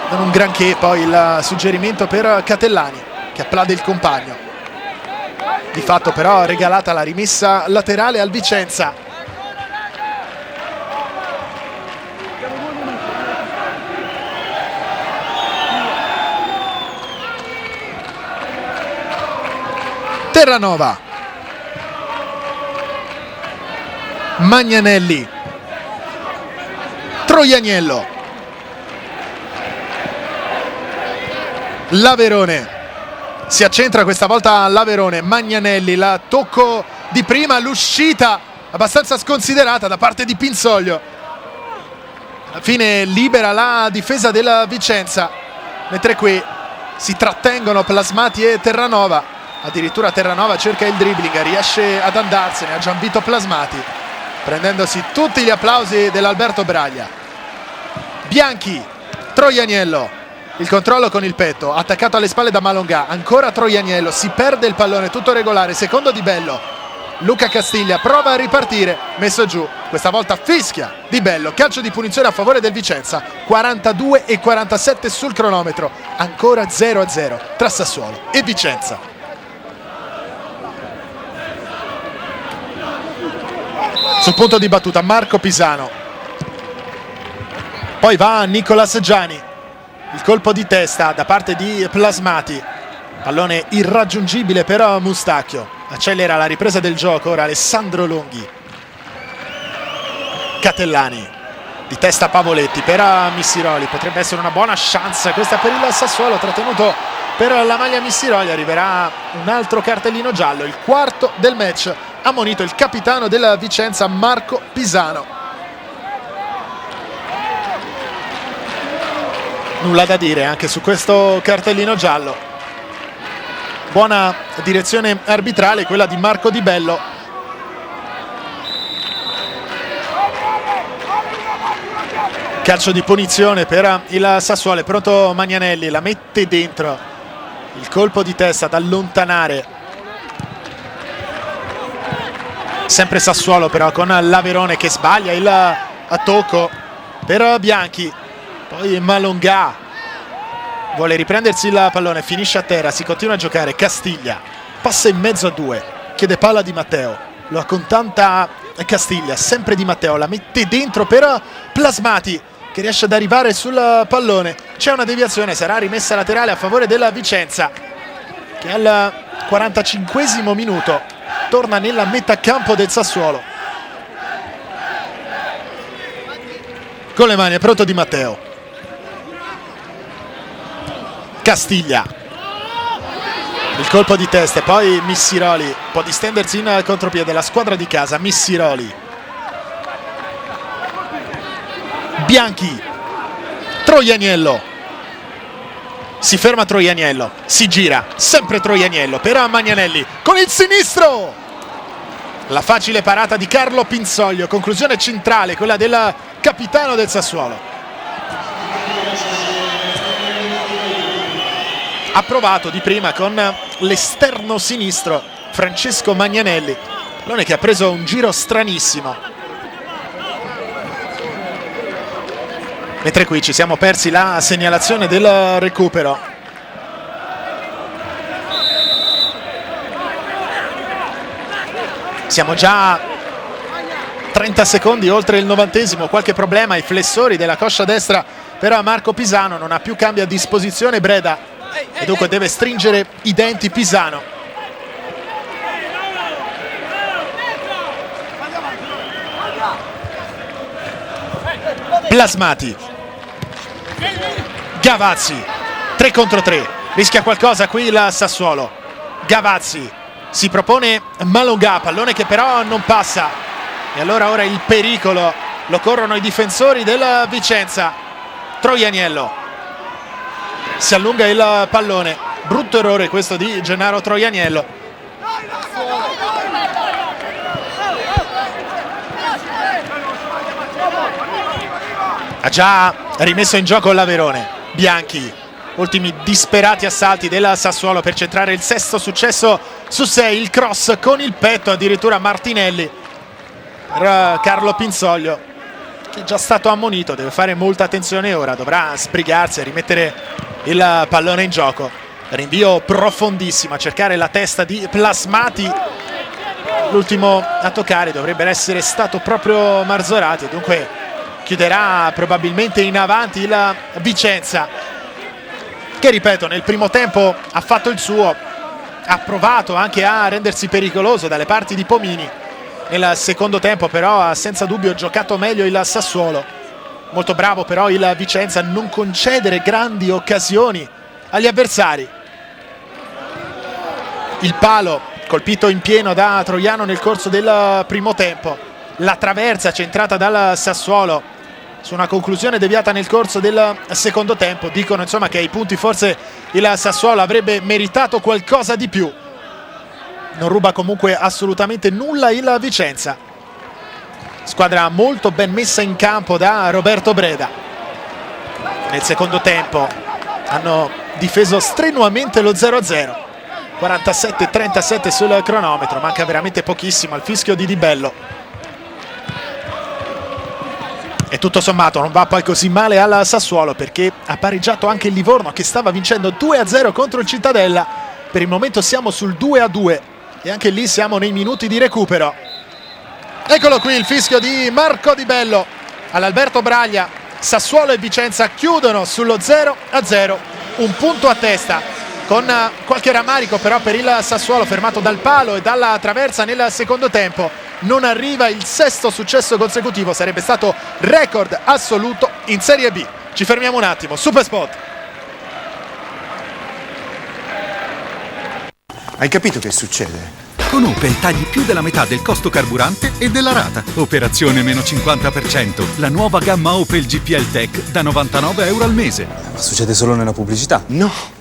Non un granché poi il suggerimento per Catellani, che applaude il compagno. Di fatto però regalata la rimessa laterale al Vicenza. Terranova. Magnanelli. Troianiello. Laverone, si accentra questa volta Laverone. Magnanelli, la tocco di prima, l'uscita abbastanza sconsiderata da parte di Pinzoglio. alla fine libera la difesa della Vicenza, mentre qui si trattengono Plasmati e Terranova. Addirittura Terranova cerca il dribbling, riesce ad andarsene a Gianvito Plasmati, prendendosi tutti gli applausi dell'Alberto Braglia. Bianchi, Troianiello, il controllo con il petto, attaccato alle spalle da Malongà, ancora Troianiello, si perde il pallone, tutto regolare, secondo Di Bello. Luca Castiglia prova a ripartire, messo giù, questa volta fischia Di Bello, calcio di punizione a favore del Vicenza, 42 e 47 sul cronometro, ancora 0-0 tra Sassuolo e Vicenza. Sul punto di battuta Marco Pisano, poi va Nicolas Giani, il colpo di testa da parte di Plasmati, pallone irraggiungibile per Mustacchio. Accelera la ripresa del gioco ora Alessandro Longhi. Catellani, di testa Pavoletti per Missiroli, potrebbe essere una buona chance questa per il Sassuolo, trattenuto per la maglia Missiroli. Arriverà un altro cartellino giallo, il quarto del match, ammonito il capitano della Vicenza Marco Pisano. Nulla da dire anche su questo cartellino giallo. Buona direzione arbitrale quella di Marco Di Bello. Calcio di punizione per il Sassuolo, è pronto Magnanelli, la mette dentro, il colpo di testa da allontanare. Sempre Sassuolo però con l'Averone che sbaglia il tocco per Bianchi, poi Malongà vuole riprendersi il pallone, finisce a terra, si continua a giocare. Castiglia passa in mezzo a due, chiede palla Di Matteo, lo accontenta Castiglia, sempre Di Matteo, la mette dentro per Plasmati che riesce ad arrivare sul pallone. C'è una deviazione, sarà rimessa laterale a favore della Vicenza, che al 45esimo minuto torna nella metà campo del Sassuolo. Con le mani è pronto Di Matteo. Castiglia, il colpo di testa, poi Missiroli può distendersi in contropiede, la squadra di casa. Missiroli, Bianchi, Troianiello, si ferma Troianiello, si gira, sempre Troianiello per Magnanelli con il sinistro, la facile parata di Carlo Pinzoglio, conclusione centrale quella del capitano del Sassuolo. Ha provato di prima con l'esterno sinistro Francesco Magnanelli, pallone che ha preso un giro stranissimo, mentre qui ci siamo persi la segnalazione del recupero. Siamo già 30 secondi oltre il 90esimo, qualche problema ai flessori della coscia destra per Marco Pisano, non ha più cambio a disposizione Breda e dunque deve stringere i denti Pisano. Plasmati, Gavazzi, 3 contro 3, rischia qualcosa qui il Sassuolo. Gavazzi, si propone Malongà, pallone che però non passa, e allora ora il pericolo lo corrono i difensori della Vicenza. Troianiello, si allunga il pallone, brutto errore questo di Gennaro Troianiello. Ha già rimesso in gioco l'Averone. Bianchi, ultimi disperati assalti del Sassuolo per centrare il sesto successo su 6, il cross con il petto addirittura Martinelli per Carlo Pinzoglio, che è già stato ammonito, deve fare molta attenzione ora, dovrà sbrigarsi a rimettere il pallone in gioco. Rinvio profondissimo a cercare la testa di Plasmati, l'ultimo a toccare dovrebbe essere stato proprio Marzorati, dunque chiuderà probabilmente in avanti il Vicenza, che ripeto nel primo tempo ha fatto il suo, ha provato anche a rendersi pericoloso dalle parti di Pomini. Nel secondo tempo però ha senza dubbio giocato meglio il Sassuolo. Molto bravo però il Vicenza a non concedere grandi occasioni agli avversari. Il palo colpito in pieno da Troiano nel corso del primo tempo, la traversa centrata dal Sassuolo su una conclusione deviata nel corso del secondo tempo. Dicono insomma che ai punti forse il Sassuolo avrebbe meritato qualcosa di più. Non ruba comunque assolutamente nulla il Vicenza. Squadra molto ben messa in campo da Roberto Breda. Nel secondo tempo hanno difeso strenuamente lo 0-0. 47-37 sul cronometro, manca veramente pochissimo al fischio di Di Bello. E tutto sommato non va poi così male al Sassuolo, perché ha pareggiato anche il Livorno, che stava vincendo 2-0 contro il Cittadella. Per il momento siamo sul 2-2 e anche lì siamo nei minuti di recupero. Eccolo qui il fischio di Marco Di Bello all'Alberto Braglia. Sassuolo e Vicenza chiudono sullo 0-0, un punto a testa, con qualche rammarico però per il Sassuolo, fermato dal palo e dalla traversa nel secondo tempo. Non arriva il sesto successo consecutivo, sarebbe stato record assoluto in Serie B. Ci fermiamo un attimo, super spot. Hai capito che succede? Con Opel tagli più della metà del costo carburante e della rata. Operazione meno 50%. La nuova gamma Opel GPL Tech da €99 al mese. Ma succede solo nella pubblicità? No!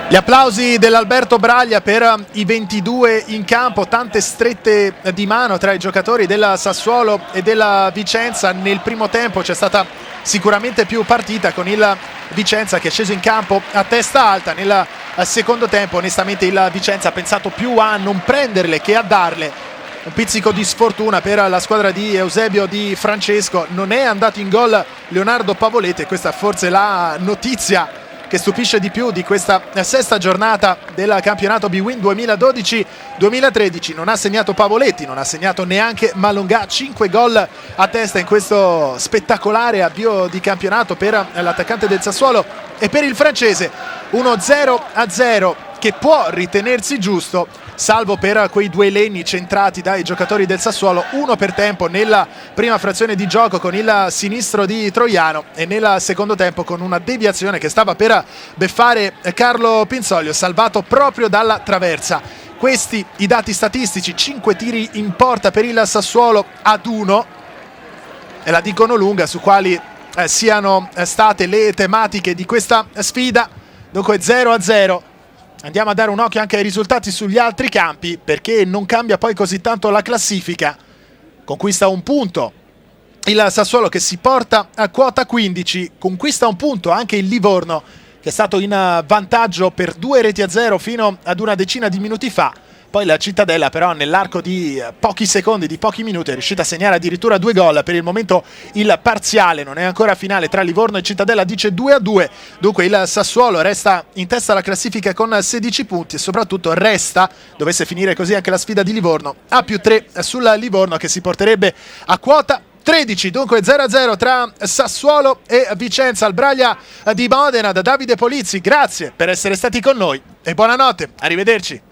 Gli applausi dell'Alberto Braglia per i 22 in campo, tante strette di mano tra i giocatori del Sassuolo e della Vicenza. Nel primo tempo c'è stata sicuramente più partita, con il Vicenza che è sceso in campo a testa alta. Nel secondo tempo onestamente il Vicenza ha pensato più a non prenderle che a darle. Un pizzico di sfortuna per la squadra di Eusebio Di Francesco. Non è andato in gol Leonardo Pavoletti, e questa forse è la notizia che stupisce di più di questa sesta giornata del campionato B-Win 2012-2013. Non ha segnato Pavoletti, non ha segnato neanche Malongà. 5 gol a testa in questo spettacolare avvio di campionato per l'attaccante del Sassuolo e per il francese. Uno 0-0 che può ritenersi giusto, salvo per quei due legni centrati dai giocatori del Sassuolo, uno per tempo nella prima frazione di gioco con il sinistro di Troiano, e nel secondo tempo con una deviazione che stava per beffare Carlo Pinzoglio, salvato proprio dalla traversa. Questi i dati statistici: 5 tiri in porta per il Sassuolo ad 1, e la dicono lunga su quali siano state le tematiche di questa sfida. Dunque 0-0. Andiamo a dare un occhio anche ai risultati sugli altri campi, perché non cambia poi così tanto la classifica. Conquista un punto il Sassuolo, che si porta a quota 15, conquista un punto anche il Livorno, che è stato in vantaggio per 2-0 fino ad una decina di minuti fa. Poi la Cittadella però nell'arco di pochi secondi, di pochi minuti, è riuscita a segnare addirittura 2 gol. Per il momento il parziale non è ancora finale tra Livorno e Cittadella, dice 2-2. Dunque il Sassuolo resta in testa alla classifica con 16 punti e soprattutto resta, dovesse finire così anche la sfida di Livorno, a +3 sulla Livorno, che si porterebbe a quota 13. Dunque 0-0 tra Sassuolo e Vicenza. Al Braglia di Modena da Davide Polizzi, grazie per essere stati con noi e buonanotte, arrivederci.